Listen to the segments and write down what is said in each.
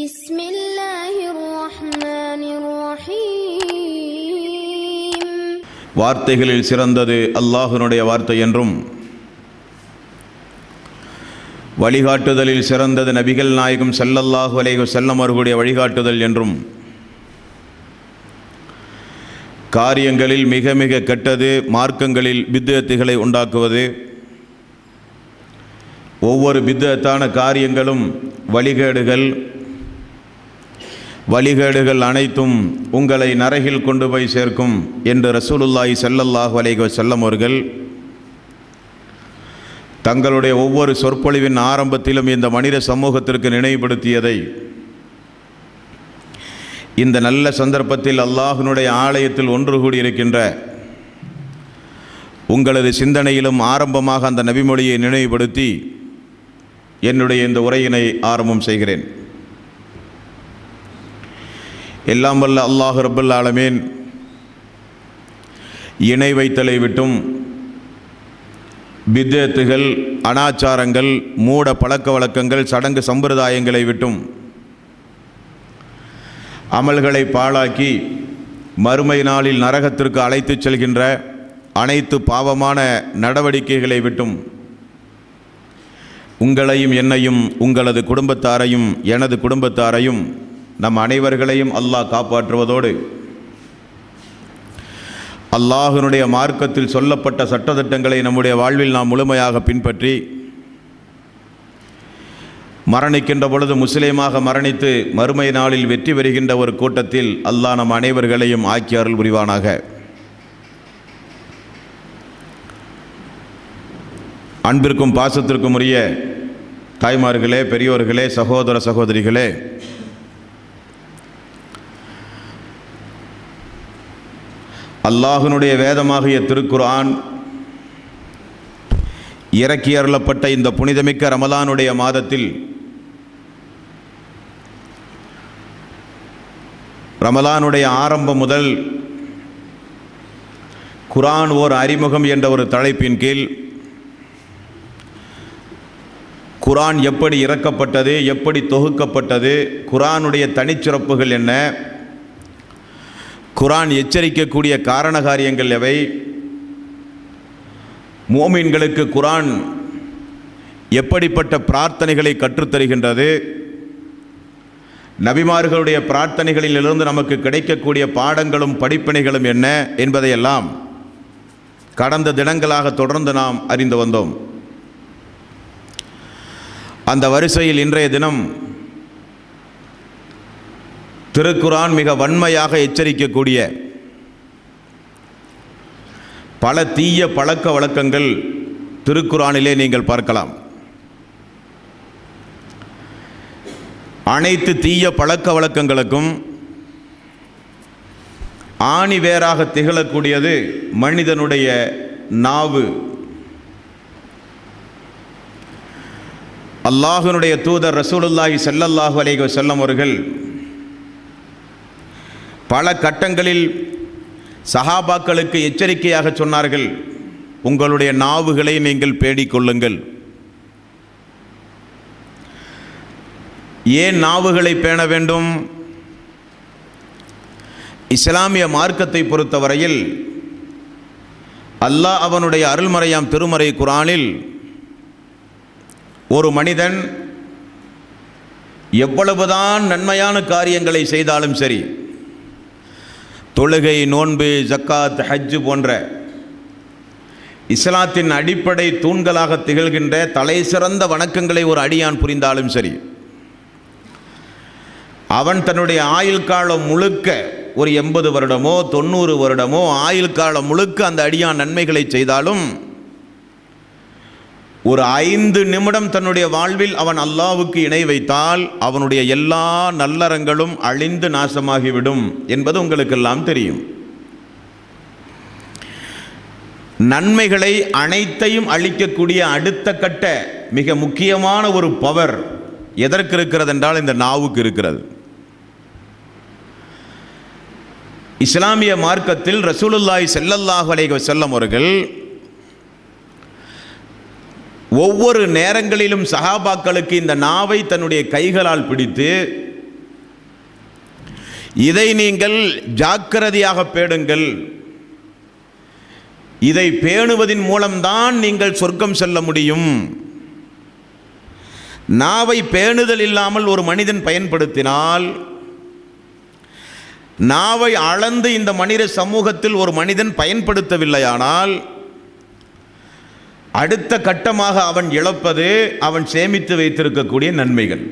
بسم الله الرحمن الرحيم. வார்த்தைகளில் சிறந்தது அல்லாஹ்வுடைய வார்த்தை என்றும் வழிகாட்டுதலில் சிறந்தது நபிகள் நாயகம் ஸல்லல்லாஹு அலைஹி வஸல்லம் அவர்களுடைய வழிகாட்டுதல் என்றும் காரியங்களில் மிக மிக கெட்டது மார்க்கங்களில் பித்அத்துகளை உண்டாக்குவது, ஒவ்வொரு பித்அத்தான காரியங்களும் வழிகேடுகள் அனைத்தும் உங்களை நரகில் கொண்டு போய் சேர்க்கும் என்று ரசூலுல்லாஹி ஸல்லல்லாஹு அலைஹி வஸல்லம் அவர்கள் தங்களுடைய ஒவ்வொரு சொற்பொழிவின் ஆரம்பத்திலும் இந்த மனித சமூகத்திற்கு நினைவுபடுத்தியதை இந்த நல்ல சந்தர்ப்பத்தில் அல்லாஹ்வினுடைய ஆலயத்தில் ஒன்று கூடியிருக்கின்ற உங்களது சிந்தனையிலும் ஆரம்பமாக அந்த நபிமொழியை நினைவுபடுத்தி என்னுடைய இந்த உரையினை ஆரம்பம் செய்கிறேன். எல்லாம் வல்ல அல்லாஹ் ரப்பல் ஆலமீன் இணை வைத்தலை விட்டும் பித்அத்துகள், அனாச்சாரங்கள், மூட பழக்க வழக்கங்கள், சடங்கு சம்பிரதாயங்களை விட்டும் அமல்களை பாழாக்கி மறுமை நாளில் நரகத்திற்கு அழைத்துச் செல்கின்ற அனைத்து பாவமான நடவடிக்கைகளை விட்டும் உங்களையும் என்னையும் உங்களது குடும்பத்தாரையும் எனது குடும்பத்தாரையும் நம் அனைவர்களையும் அல்லாஹ் காப்பாற்றுவதோடு அல்லாஹ்வினுடைய மார்க்கத்தில் சொல்லப்பட்ட சட்டதிட்டங்களை நம்முடைய வாழ்வில் நாம் முழுமையாக பின்பற்றி மரணிக்கின்ற பொழுது முஸ்லீமாக மரணித்து மறுமை நாளில் வெற்றி பெறுகின்ற ஒரு கூட்டத்தில் அல்லாஹ் நம் அனைவர்களையும் ஆக்கி அருள் புரிவானாக. அன்பிற்கும் பாசத்திற்கும் உரிய தாய்மார்களே, பெரியோர்களே, சகோதர சகோதரிகளே, அல்லாஹ்வினுடைய வேதமாகிய திருக்குர்ஆன் இறக்கி அருளப்பட்ட இந்த புனிதமிக்க ரமலானுடைய மாதத்தில் ரமலானுடைய ஆரம்பம் முதல் குர்ஆன் ஓர் அறிமுகம் என்ற ஒரு தலைப்பின் கீழ் குர்ஆன் எப்படி இறக்கப்பட்டது, எப்படி தொகுக்கப்பட்டது, குர்ஆனுடைய தனிச்சிறப்புகள் என்ன, குர்ஆன் எச்சரிக்கக்கூடிய காரண காரியங்கள் எவை, முஃமின்களுக்கு குர்ஆன் எப்படிப்பட்ட பிரார்த்தனைகளை கற்றுத்தருகின்றது, நபிமார்களுடைய பிரார்த்தனைகளிலிருந்து நமக்கு கிடைக்கக்கூடிய பாடங்களும் படிப்பினைகளும் என்ன என்பதையெல்லாம் கடந்த தினங்களாக தொடர்ந்து நாம் அறிந்து வந்தோம். அந்த வரிசையில் இன்றைய தினம் திருக்குர்ஆன் மிக வன்மையாக எச்சரிக்கக்கூடிய பல தீய பழக்க வழக்கங்கள் திருக்குர்ஆனிலே நீங்கள் பார்க்கலாம். அனைத்து தீய பழக்க வழக்கங்களுக்கும் ஆணி வேராக திகழக்கூடியது மனிதனுடைய நாவு. அல்லாஹ்வினுடைய தூதர் ரசூலுல்லாஹி ஸல்லல்லாஹு அலைஹி வஸல்லம் அவர்கள் பல கட்டங்களில் சஹாபாக்களுக்கு எச்சரிக்கையாக சொன்னார்கள், உங்களுடைய நாவுகளை நீங்கள் பேடிக்கொள்ளுங்கள். ஏன் நாவுகளை பேண வேண்டும்? இஸ்லாமிய மார்க்கத்தை பொறுத்தவரையில் அல்லாஹ் அவனுடைய அருள்மறையாம் திருமறை குர்ஆனில் ஒரு மனிதன் எவ்வளவுதான் நன்மையான காரியங்களை செய்தாலும் சரி, தொழுகை, நோன்பு, ஜக்காத், ஹஜ் போன்ற இஸ்லாத்தின் அடிப்படை தூண்களாக திகழ்கின்ற தலை சிறந்த வணக்கங்களை ஒரு அடியான் புரிந்தாலும் சரி, அவன் தன்னுடைய ஆயுள் காலம் முழுக்க ஒரு 80 வருடமோ 90 வருடமோ ஆயுள் காலம் முழுக்க அந்த அடியான் நன்மைகளை செய்தாலும் ஒரு 5 நிமிடம் தன்னுடைய வாழ்வில் அவன் அல்லாஹ்வுக்கு இணை வைத்தால் அவனுடைய எல்லா நல்லறங்களும் அழிந்து நாசமாகிவிடும் என்பது உங்களுக்கெல்லாம் தெரியும். நன்மைகளை அனைத்தையும் அழிக்கக்கூடிய அடுத்த கட்ட மிக முக்கியமான ஒரு பவர் எதற்கு இருக்கிறது என்றால் இந்த நாவுக்கு இருக்கிறது. இஸ்லாமிய மார்க்கத்தில் ரசூலுல்லாஹி ஸல்லல்லாஹு அலைஹி வஸல்லம் அவர்கள் ஒவ்வொரு நேரங்களிலும் சஹாபாக்களுக்கு இந்த நாவை தன்னுடைய கைகளால் பிடித்து இதை நீங்கள் ஜாக்கிரதையாக பேணுங்கள். இதை பேணுவதின் மூலம்தான் நீங்கள் சொர்க்கம் செல்ல முடியும். நாவை பேணுதல் இல்லாமல் ஒரு மனிதன் பயன்படுத்தினால், நாவை அளந்து இந்த மனித சமூகத்தில் ஒரு மனிதன் பயன்படுத்தவில்லையானால், அடுத்த கட்டமாக அவன் இழப்பது அவன் சேமித்து வைத்திருக்கக்கூடிய நன்மைகள்.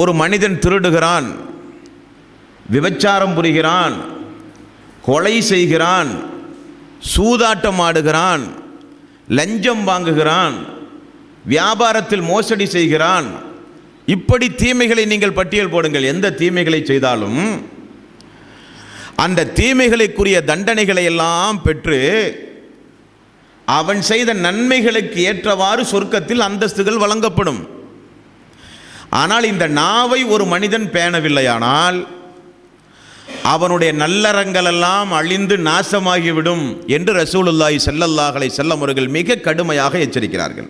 ஒரு மனிதன் திருடுகிறான், விபச்சாரம் புரிகிறான், கொலை செய்கிறான், சூதாட்டம் ஆடுகிறான், லஞ்சம் வாங்குகிறான், வியாபாரத்தில் மோசடி செய்கிறான். இப்படி தீமைகளை நீங்கள் பட்டியல் போடுங்கள். எந்த தீமைகளை செய்தாலும் அந்த தீமைகளுக்குரிய தண்டனைகளை எல்லாம் பெற்று அவன் செய்த நன்மைகளுக்கு ஏற்றவாறு சொர்க்கத்தில் அந்தஸ்துகள் வழங்கப்படும். ஆனால் இந்த நாவை ஒரு மனிதன் பேணவில்லையானால் அவனுடைய நல்லறங்கள் எல்லாம் அழிந்து நாசமாகிவிடும் என்று ரசூலுல்லாஹி ஸல்லல்லாஹு அலைஹி வஸல்லம் அவர்கள் மிக கடுமையாக எச்சரிக்கிறார்கள்.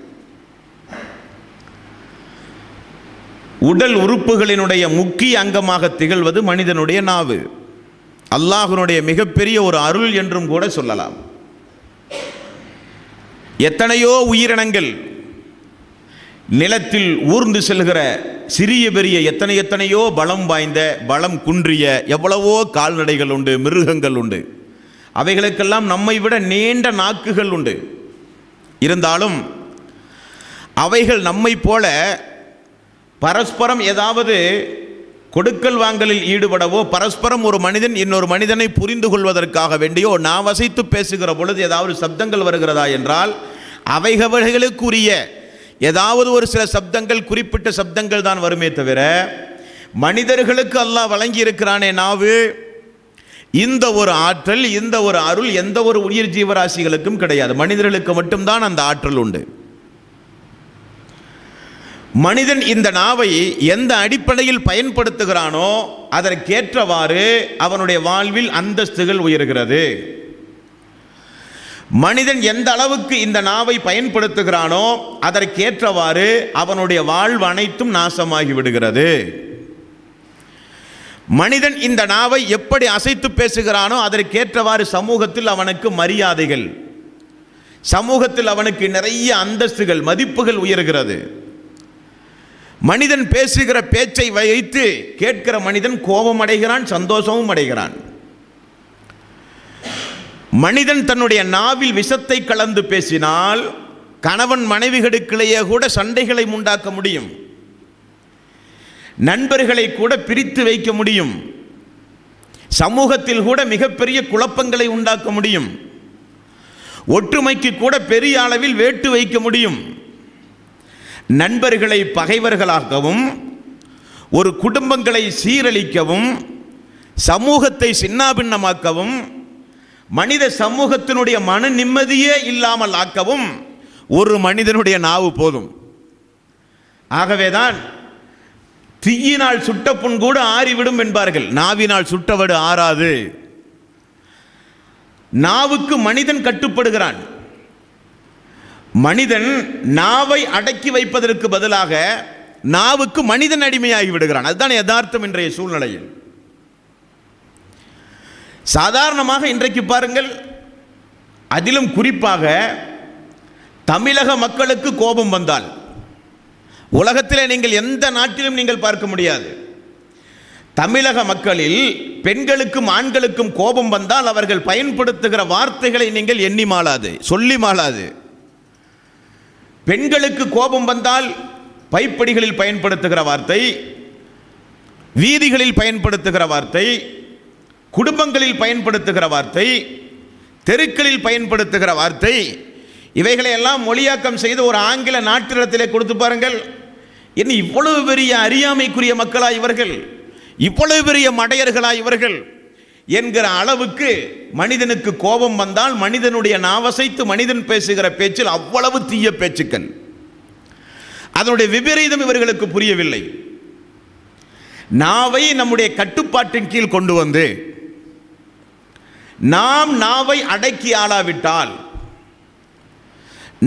உடல் உறுப்புகளினுடைய முக்கிய அங்கமாக திகழ்வது மனிதனுடைய நாவு. அல்லாஹ்வினுடைய மிகப்பெரிய ஒரு அருள் என்றும் கூட சொல்லலாம். எத்தனையோ உயிரினங்கள், நிலத்தில் ஊர்ந்து செல்கிற சிறிய பெரிய எத்தனையோ பலம் வாய்ந்த, பலம் குன்றிய எவ்வளவோ கால்நடைகள் உண்டு, மிருகங்கள் உண்டு. அவைகளுக்கெல்லாம் நம்மை விட நீண்ட நாக்குகள் உண்டு. இருந்தாலும் அவைகள் நம்மை போல பரஸ்பரம் ஏதாவது கொடுக்கல் வாங்கலில் ஈடுபடவோ, பரஸ்பரம் ஒரு மனிதன் இன்னொரு மனிதனை புரிந்து கொள்வதற்காக வேண்டியோ நான் வசைத்து பேசுகிற பொழுது ஏதாவது சப்தங்கள் வருகிறதா என்றால் அவைகளுக்குரிய ஏதாவது ஒரு சில சப்தங்கள், குறிப்பிட்ட சப்தங்கள் தான் வருமே தவிர, மனிதர்களுக்கு அல்லாஹ் வழங்கி இருக்கிறானே நாவு, இந்த ஒரு ஆற்றல், இந்த ஒரு அருள் எந்த ஒரு உயிர் ஜீவராசிகளுக்கும் கிடையாது. மனிதர்களுக்கு மட்டும்தான் அந்த ஆற்றல் உண்டு. மனிதன் இந்த நாவை எந்த அடிப்படையில் பயன்படுத்துகிறானோ அதற்கேற்றவாறு அவனுடைய வாழ்வில் அந்தஸ்துகள் உயர்கிறது. மனிதன் எந்த அளவுக்கு இந்த நாவை பயன்படுத்துகிறானோ அதற்கேற்றவாறு அவனுடைய வாழ்வு அனைத்தும் நாசமாகி விடுகிறது. மனிதன் இந்த நாவை எப்படி அசைத்து பேசுகிறானோ அதற்கேற்றவாறு சமூகத்தில் அவனுக்கு மரியாதைகள், சமூகத்தில் அவனுக்கு நிறைய அந்தஸ்துகள், மதிப்புகள் உயர்கிறது. மனிதன் பேசுகிற பேச்சை வைத்து கேட்கிற மனிதன் கோபம் அடைகிறான், சந்தோஷமும் அடைகிறான். மனிதன் தன்னுடைய நாவில் விஷத்தை கலந்து பேசினால் கணவன் மனைவிகளுக்கிடையே கூட சண்டைகளை உண்டாக்க முடியும், நண்பர்களை கூட பிரித்து வைக்க முடியும், சமூகத்தில் கூட மிகப்பெரிய குழப்பங்களை உண்டாக்க முடியும், ஒற்றுமைக்கு கூட பெரிய அளவில் வேட்டு வைக்க முடியும். நண்பர்களை பகைவர்களாகவும், ஒரு குடும்பங்களை சீரழிக்கவும், சமூகத்தை சின்னாபின்னமாக்கவும், மனித சமூகத்தினுடைய மன நிம்மதியே இல்லாமல் ஆக்கவும் ஒரு மனிதனுடைய நாவு போதும். ஆகவேதான் தீயினால் சுட்ட புண் கூட ஆறிவிடும் என்பார்கள், நாவினால் சுட்டவடு ஆறாது. நாவுக்கு மனிதன் கட்டுப்படுகிறான். மனிதன் நாவை அடக்கி வைப்பதற்கு பதிலாக நாவுக்கு மனிதன் அடிமையாகி விடுகிறான். அதுதான் யதார்த்தம் இன்றைய சூழ்நிலையில். சாதாரணமாக இன்றைக்கு பாருங்கள், அதிலும் குறிப்பாக தமிழக மக்களுக்கு கோபம் வந்தால் உலகத்தில் நீங்கள் எந்த நாட்டிலும் நீங்கள் பார்க்க முடியாது. தமிழக மக்களில் பெண்களுக்கும் ஆண்களுக்கும் கோபம் வந்தால் அவர்கள் பயன்படுத்துகிற வார்த்தைகளை நீங்கள் எண்ணி மாளாது, சொல்லி மாளாது. பெண்களுக்கு கோபம் வந்தால் பைப்படிகளில் பயன்படுத்துகிற வார்த்தை, வீதிகளில் பயன்படுத்துகிற வார்த்தை, குடும்பங்களில் பயன்படுத்துகிற வார்த்தை, தெருக்களில் பயன்படுத்துகிற வார்த்தை, இவைகளை எல்லாம் மொழியாக்கம் செய்து ஒரு ஆங்கில நாட்டிடத்திலே கொடுத்து பாருங்கள். இன்னும் இவ்வளவு பெரிய அறியாமைக்குரிய மக்களா இவர்கள், இவ்வளவு பெரிய மடையர்களா இவர்கள் என்கிற அளவுக்கு மனிதனுக்கு கோபம் வந்தால் மனிதனுடைய நாவசைத்து மனிதன் பேசுகிற பேச்சில் அவ்வளவு தீய பேச்சுக்கள். அதனுடைய விபரீதம் இவர்களுக்கு புரியவில்லை. நாவை நம்முடைய கட்டுப்பாட்டின் கீழ் கொண்டு வந்து நாம் நாவை அடக்கி ஆளாவிட்டால்,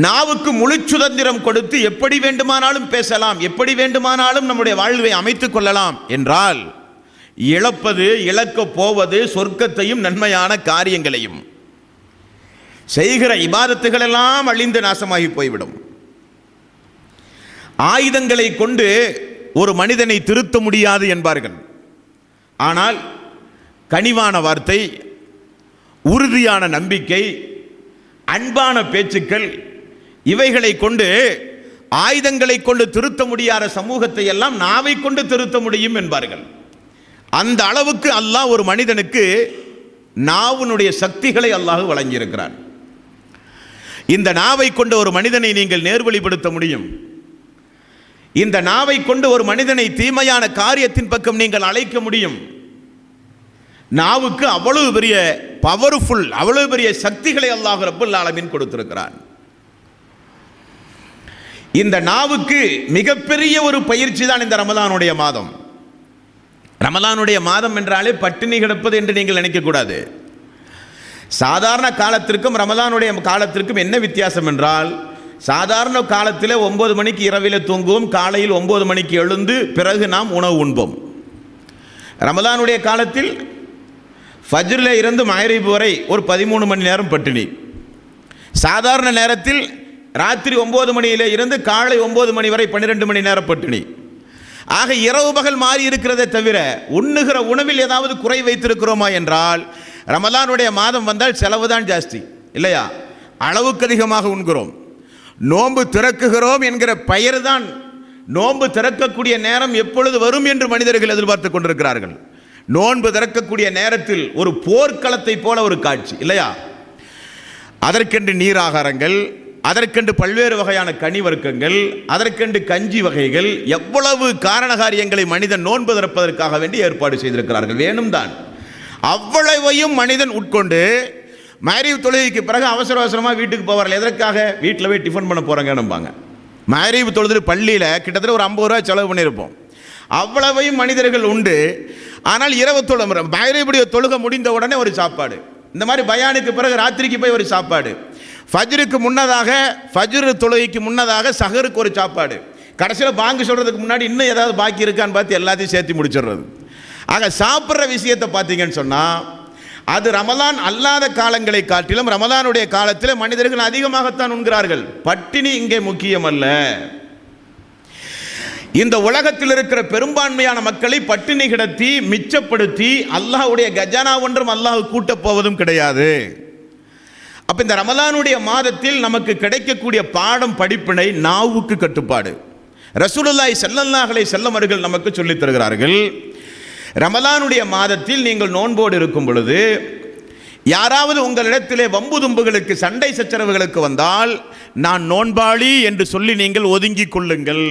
நாவுக்கு முழு சுதந்திரம் கொடுத்து எப்படி வேண்டுமானாலும் பேசலாம், எப்படி வேண்டுமானாலும் நம்முடைய வாழ்வை அமைத்துக் கொள்ளலாம் என்றால் இழப்பது, இழக்கப் போவது சொர்க்கத்தையும் நன்மையான காரியங்களையும். செய்கிற இபாதத்துகள் எல்லாம் அழிந்து நாசமாகி போய்விடும். ஆயுதங்களை கொண்டு ஒரு மனிதனை திருத்த முடியாது என்பார்கள். ஆனால் கனிவான வார்த்தை, உறுதியான நம்பிக்கை, அன்பான பேச்சுக்கள், இவைகளை கொண்டு, ஆயுதங்களை கொண்டு திருத்த முடியாத சமூகத்தை எல்லாம் நாவை கொண்டு திருத்த முடியும் என்பார்கள். அந்த அளவுக்கு அல்லாஹ் ஒரு மனிதனுக்கு நாவினுடைய சக்திகளை அல்லாஹ் வழங்கியிருக்கிறான். இந்த நாவை கொண்டு ஒரு மனிதனை நீங்கள் நேர்வழிப்படுத்த முடியும். இந்த நாவை கொண்டு ஒரு மனிதனை தீமையான காரியத்தின் பக்கம் நீங்கள் அழைக்க முடியும். நாவுக்கு அவ்வளவு பெரிய பவர்ஃபுல், அவ்வளவு பெரிய சக்திகளை அல்லாஹ் ரப்பல் ஆலமீன் கொடுத்திருக்கிறான். இந்த நாவுக்கு மிகப்பெரிய ஒரு பயிற்சி தான் இந்த ரமலானுடைய மாதம். ரமலானுடைய மாதம் என்றாலே பட்டினி கிடப்பது என்று நீங்கள் நினைக்கக்கூடாது. சாதாரண காலத்திற்கும் ரமலானுடைய காலத்திற்கும் என்ன வித்தியாசம் என்றால், சாதாரண காலத்தில் 9 மணிக்கு இரவில் தூங்குவோம், காலையில் 9 மணிக்கு எழுந்து பிறகு நாம் உணவு உண்போம். ரமலானுடைய காலத்தில் ஃபஜ்ரில் இருந்து மக்ரிப் வரை ஒரு 13 மணி நேரம் பட்டினி. சாதாரண நேரத்தில் ராத்திரி 9 மணியிலே இருந்து காலை 9 மணி வரை 12 மணி நேரம் பட்டினி. ஆக இரவு பகல் மாறி இருக்கிறதே தவிர உண்ணுகிற உணவில் ஏதாவது குறை வைத்திருக்கிறோமா என்றால், ரமலானுடைய மாதம் வந்தால் செலவு தான் ஜாஸ்தி இல்லையா? அளவுக்கு அதிகமாக உண்கிறோம். நோன்பு திறக்குகிறோம் என்கிற பெயர் தான், நோன்பு திறக்கக்கூடிய நேரம் எப்பொழுது வரும் என்று மனிதர்கள் எதிர்பார்த்து கொண்டிருக்கிறார்கள். நோன்பு திறக்கக்கூடிய நேரத்தில் ஒரு போர்க்களத்தை போல ஒரு காட்சி இல்லையா? அதற்கென்று நீராகாரங்கள், அதற்கென்று பல்வேறு வகையான கனி வர்க்கங்கள், அதற்கென்று கஞ்சி வகைகள், எவ்வளவு காரணகாரியங்களை மனிதன் நோன்பு திறப்பதற்காக வேண்டி ஏற்பாடு செய்திருக்கிறார்கள். வேணும் தான். அவ்வளவையும் மனிதன் உட்கொண்டு மக்ரிப் தொழுகைக்கு பிறகு அவசர அவசரமாக வீட்டுக்கு போவார்கள். எதற்காக? வீட்டில் போய் டிஃபன் பண்ண போகிறாங்க நம்பாங்க. மக்ரிப் தொழுது பள்ளியில் கிட்டத்தட்ட ஒரு 50 ரூபா செலவு பண்ணியிருப்போம். அவ்வளவையும் மனிதர்கள் உண்டு. ஆனால் இரவு மக்ரிபுடைய தொழுகை முடிந்த உடனே ஒரு சாப்பாடு, இந்த மாதிரி பயானுக்கு பிறகு ராத்திரிக்கு போய் ஒரு சாப்பாடு, ஃபஜ்ருக்கு முன்னதாக, ஃபஜ்ர் தொழுகைக்கு முன்னதாக சஹருக்கு ஒரு சாப்பாடு, கடைசியில் பாங்கு சொல்கிறதுக்கு முன்னாடி இன்னும் ஏதாவது பாக்கி இருக்கான்னு பார்த்து எல்லாத்தையும் சேர்த்து முடிச்சிடுறது. ஆக சாப்பிட்ற விஷயத்தை பார்த்தீங்கன்னு சொன்னால், அது ரமலான் அல்லாத காலங்களை காட்டிலும் ரமலானுடைய காலத்தில் மனிதர்கள் அதிகமாகத்தான் உண்கிறார்கள். பட்டினி இங்கே முக்கியம் அல்ல. இந்த உலகத்தில் இருக்கிற பெரும்பான்மையான மக்களை பட்டினி கிடத்தி மிச்சப்படுத்தி அல்லாஹ்வுடைய கஜானா ஒன்றும் அல்லாஹ் கூட்டப் போவதும் கிடையாது. அப்ப இந்த ரமலானுடைய மாதத்தில் நமக்கு கிடைக்கக்கூடிய பாடம், படிப்பினை, நாவுக்கு கட்டுப்பாடு. ரசூலுல்லாஹி ஸல்லல்லாஹு அலைஹி வஸல்லம் அவர்கள் நமக்கு சொல்லித் தருகிறார்கள், ரமலானுடைய மாதத்தில் நீங்கள் நோன்போடு இருக்கும் பொழுது யாராவது உங்களிடத்திலே வம்பு தும்புகளுக்கு, சண்டை சச்சரவுகளுக்கு வந்தால் நான் நோன்பாளி என்று சொல்லி நீங்கள் ஒதுங்கிக் கொள்ளுங்கள்.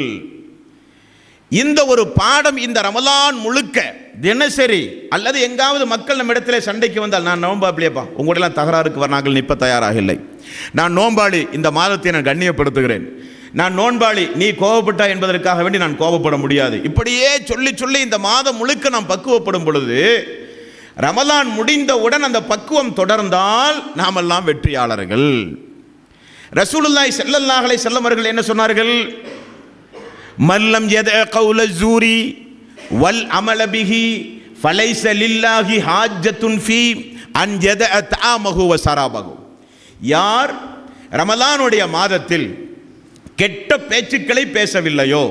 இந்த ஒரு பாடம் இந்த ரமலான் முழுக்க தினசரி, அல்லது எங்காவது மக்கள் நம்ம இடத்துல சண்டைக்கு வந்தால், நான் நோன்பாளியப்பா, உங்களெல்லாம் தகராறுக்கு நாங்கள் நிற்ப தயாராக இல்லை, நான் நோன்பாளி, இந்த மாதத்தை நான் கண்ணியப்படுத்துகிறேன், நான் நோன்பாளி, நீ கோபப்பட்டா என்பதற்காக வேண்டி நான் கோபப்பட முடியாது, இப்படியே சொல்லி சொல்லி இந்த மாதம் முழுக்க நாம் பக்குவப்படும் பொழுது ரமலான் முடிந்தவுடன் அந்த பக்குவம் தொடர்ந்தால் நாமெல்லாம் வெற்றியாளர்கள். ரசூலுல்லாஹி ஸல்லல்லாஹு அலைஹி வஸல்லம் அவர்கள் என்ன சொன்னார்கள்? மல்லம் யத கௌல ஸூரி வல் அமல பிஹி ஃபலைஸ லில்லாஹி ஹாஜ்ஜத்துன் ஃபீ அன் யத தஆமஹு வ ஸராபஹு. யார் ரமலானுடைய மாதத்தில் கெட்ட பேச்சுக்களை பேசவில்லையோ,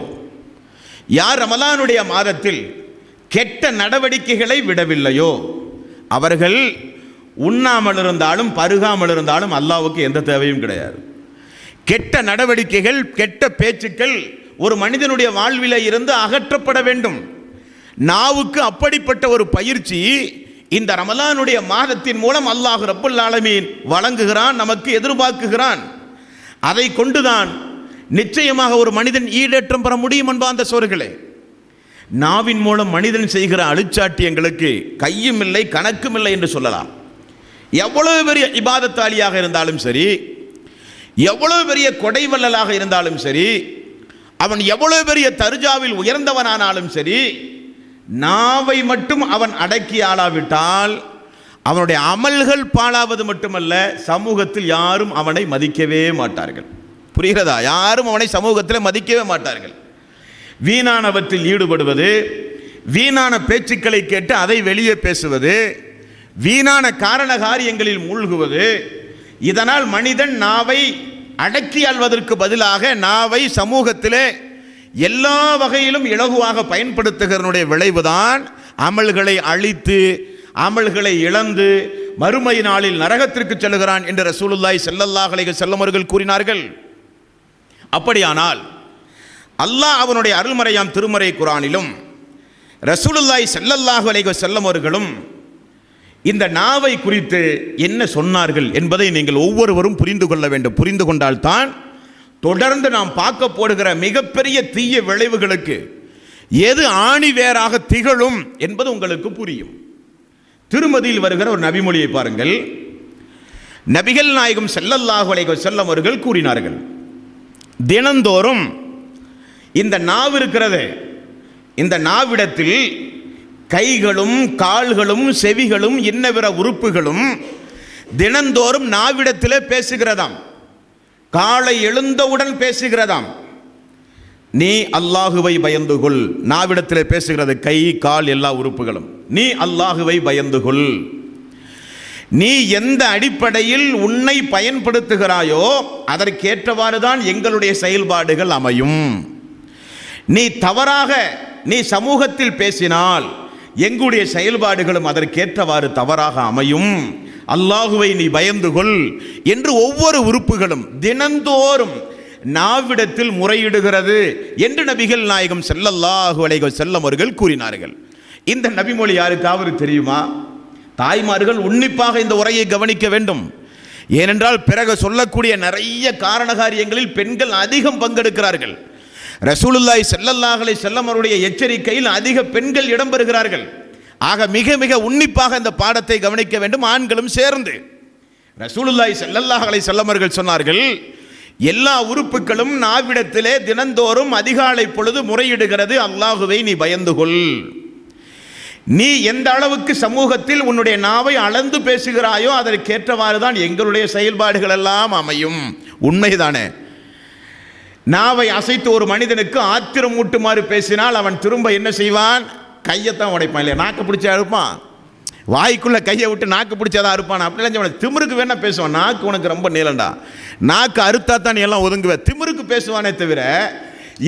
யார் ரமலானுடைய மாதத்தில் கெட்ட நடவடிக்கைகளை விடவில்லையோ, அவர்கள் உண்ணாமல் இருந்தாலும் பருகாமல் இருந்தாலும் அல்லாஹ்வுக்கு எந்த தேவையும் கிடையாது. கெட்ட நடவடிக்கைகள், கெட்ட பேச்சுக்கள் ஒரு மனிதனுடைய வாழ்வில இருந்து அகற்றப்பட வேண்டும். நாவுக்கு அப்படிப்பட்ட ஒரு பயிற்சி இந்த ரமலானுடைய மாதத்தின் மூலம் அல்லாஹ் ரப்பல் ஆலமீன் வழங்குகிறான், நமக்கு எதிர்பார்க்குகிறான். அதை கொண்டுதான் நிச்சயமாக ஒரு மனிதன் ஈடேற்றம் பெற முடியும் என்பாந்த சோர்களே. நாவின் மூலம் மனிதன் செய்கிற அழுச்சாட்டியங்களுக்கு கையும் இல்லை கணக்கும் இல்லை என்று சொல்லலாம். எவ்வளவு பெரிய இபாதத்தாளியாக இருந்தாலும் சரி, எவ்வளவு பெரிய கொடைவல்லலாக இருந்தாலும் சரி, அவன் எவ்வளவு பெரிய தர்ஜாவில் உயர்ந்தவனானாலும் சரி, நாவை மட்டும் அவன் அடக்கி ஆளாவிட்டால் அவனுடைய அமல்கள் பாழாவது மட்டுமல்ல, சமூகத்தில் யாரும் அவனை மதிக்கவே மாட்டார்கள். புரிகிறதா? யாரும் அவனை சமூகத்தில் மதிக்கவே மாட்டார்கள். வீணானவற்றில் ஈடுபடுவது, வீணான பேச்சுக்களை கேட்டு அதை வெளியே பேசுவது, வீணான காரண காரியங்களில் மூழ்குவது, இதனால் மனிதன் நாவை அடக்கி ஆள்வதற்கு பதிலாக நாவை சமூகத்திலே எல்லா வகையிலும் இலகுவாக பயன்படுத்துகிறனுடைய விளைவுதான் அமல்களை அழித்து அமல்களை இழந்து மறுமை நாளில் நரகத்திற்கு செல்கிறான் என்று ரசூலுல்லாஹி ஸல்லல்லாஹு அலைஹி வஸல்லம் அவர்கள் கூறினார்கள். அப்படியானால் அல்லாஹ் அவனுடைய அருள்மறையாம் திருமறை குர்ஆனிலும் ரசூலுல்லாஹி ஸல்லல்லாஹு அலைஹி வஸல்லம் அவர்களும் இந்த நாவை குறித்து என்ன சொன்னார்கள் என்பதை நீங்கள் ஒவ்வொருவரும் புரிந்து கொள்ள வேண்டும். புரிந்து கொண்டால்தான் தொடர்ந்து நாம் பார்க்க போடுகிற மிகப்பெரிய தீய விளைவுகளுக்கு எது ஆணிவேராக திகழும் என்பது உங்களுக்கு புரியும். திருமதியில் வருகிற ஒரு நபிமொழியை பாருங்கள். நபிகள் நாயகம் ஸல்லல்லாஹு அலைஹி வஸல்லம் அவர்கள் கூறினார்கள், தினந்தோறும் இந்த நாவு இருக்கிறது, இந்த நாவிடத்தில் கைகளும் கால்களும் செவிகளும் இன்னவிற உறுப்புகளும் தினந்தோறும் நாவிடத்திலே பேசுகிறதாம். காலை எழுந்தவுடன் பேசுகிறதாம், நீ அல்லாஹுவை பயந்து கொள். நாவிடத்திலே பேசுகிறது கை கால் எல்லா உறுப்புகளும். நீ அல்லாஹுவை பயந்து கொள். நீ எந்த அடிப்படையில் உன்னை பயன்படுத்துகிறாயோ அதற்கேற்றவாறு தான் எங்களுடைய செயல்பாடுகள் அமையும். நீ தவறாக நீ சமூகத்தில் பேசினால் எங்களுடைய செயல்பாடுகளும் அதற்கேற்றவாறு தவறாக அமையும். அல்லாஹுவை நீ பயந்து கொள் என்று ஒவ்வொரு உறுப்புகளும் தினந்தோறும் நாவிடத்தில் முறையிடுகிறது என்று நபிகள் நாயகம் ஸல்லல்லாஹு அலைஹி வஸல்லம் அவர்கள் கூறினார்கள். இந்த நபிமொழி யாருக்காவது தெரியுமா? தாய்மார்கள் உன்னிப்பாக இந்த உரையை கவனிக்க வேண்டும். ஏனென்றால் பிறகு சொல்லக்கூடிய நிறைய காரணகாரியங்களில் பெண்கள் அதிகம் பங்கெடுக்கிறார்கள். ரசூலுல்லாஹி ஸல்லல்லாஹு அலைஹி வஸல்லம் அவருடைய எச்சரிக்கையில் அதிக பெண்கள் இடம்பெறுகிறார்கள். ஆக மிக மிக உன்னிப்பாக இந்த பாடத்தை கவனிக்க வேண்டும், ஆண்களும் சேர்ந்து. ரசூலுல்லாஹி ஸல்லல்லாஹு அலைஹி வஸல்லம் அவர்கள் சொன்னார்கள், எல்லா உறுப்புகளும் நாவிடத்திலே தினந்தோறும் அதிகாலை பொழுது முறையிடுகிறது, அல்லாஹுவை நீ பயந்து கொள். நீ எந்த அளவுக்கு சமூகத்தில் உன்னுடைய நாவை அளந்து பேசுகிறாயோ அதற்கேற்றவாறு தான் எங்களுடைய செயல்பாடுகள் எல்லாம் அமையும். உண்மைதானே? நாவை அசைத்து ஒரு மனிதனுக்கு ஆத்திரம் ஊட்டுமாறு பேசினால் அவன் திரும்ப என்ன செய்வான்? கையத்தான் உடைப்பான். இல்லையா? நாக்கு பிடிச்சா அறுப்பான். வாய்க்குள்ள கையை விட்டு நாக்கு பிடிச்சாதான் அறுப்பான். அப்படிலாம் திமிருக்கு வேணா பேசுவான். நாக்கு உனக்கு ரொம்ப நீளண்டா, நாக்கு அறுத்தா தான் நீ எல்லாம் ஒதுங்குவ, திமிருக்கு பேசுவானே தவிர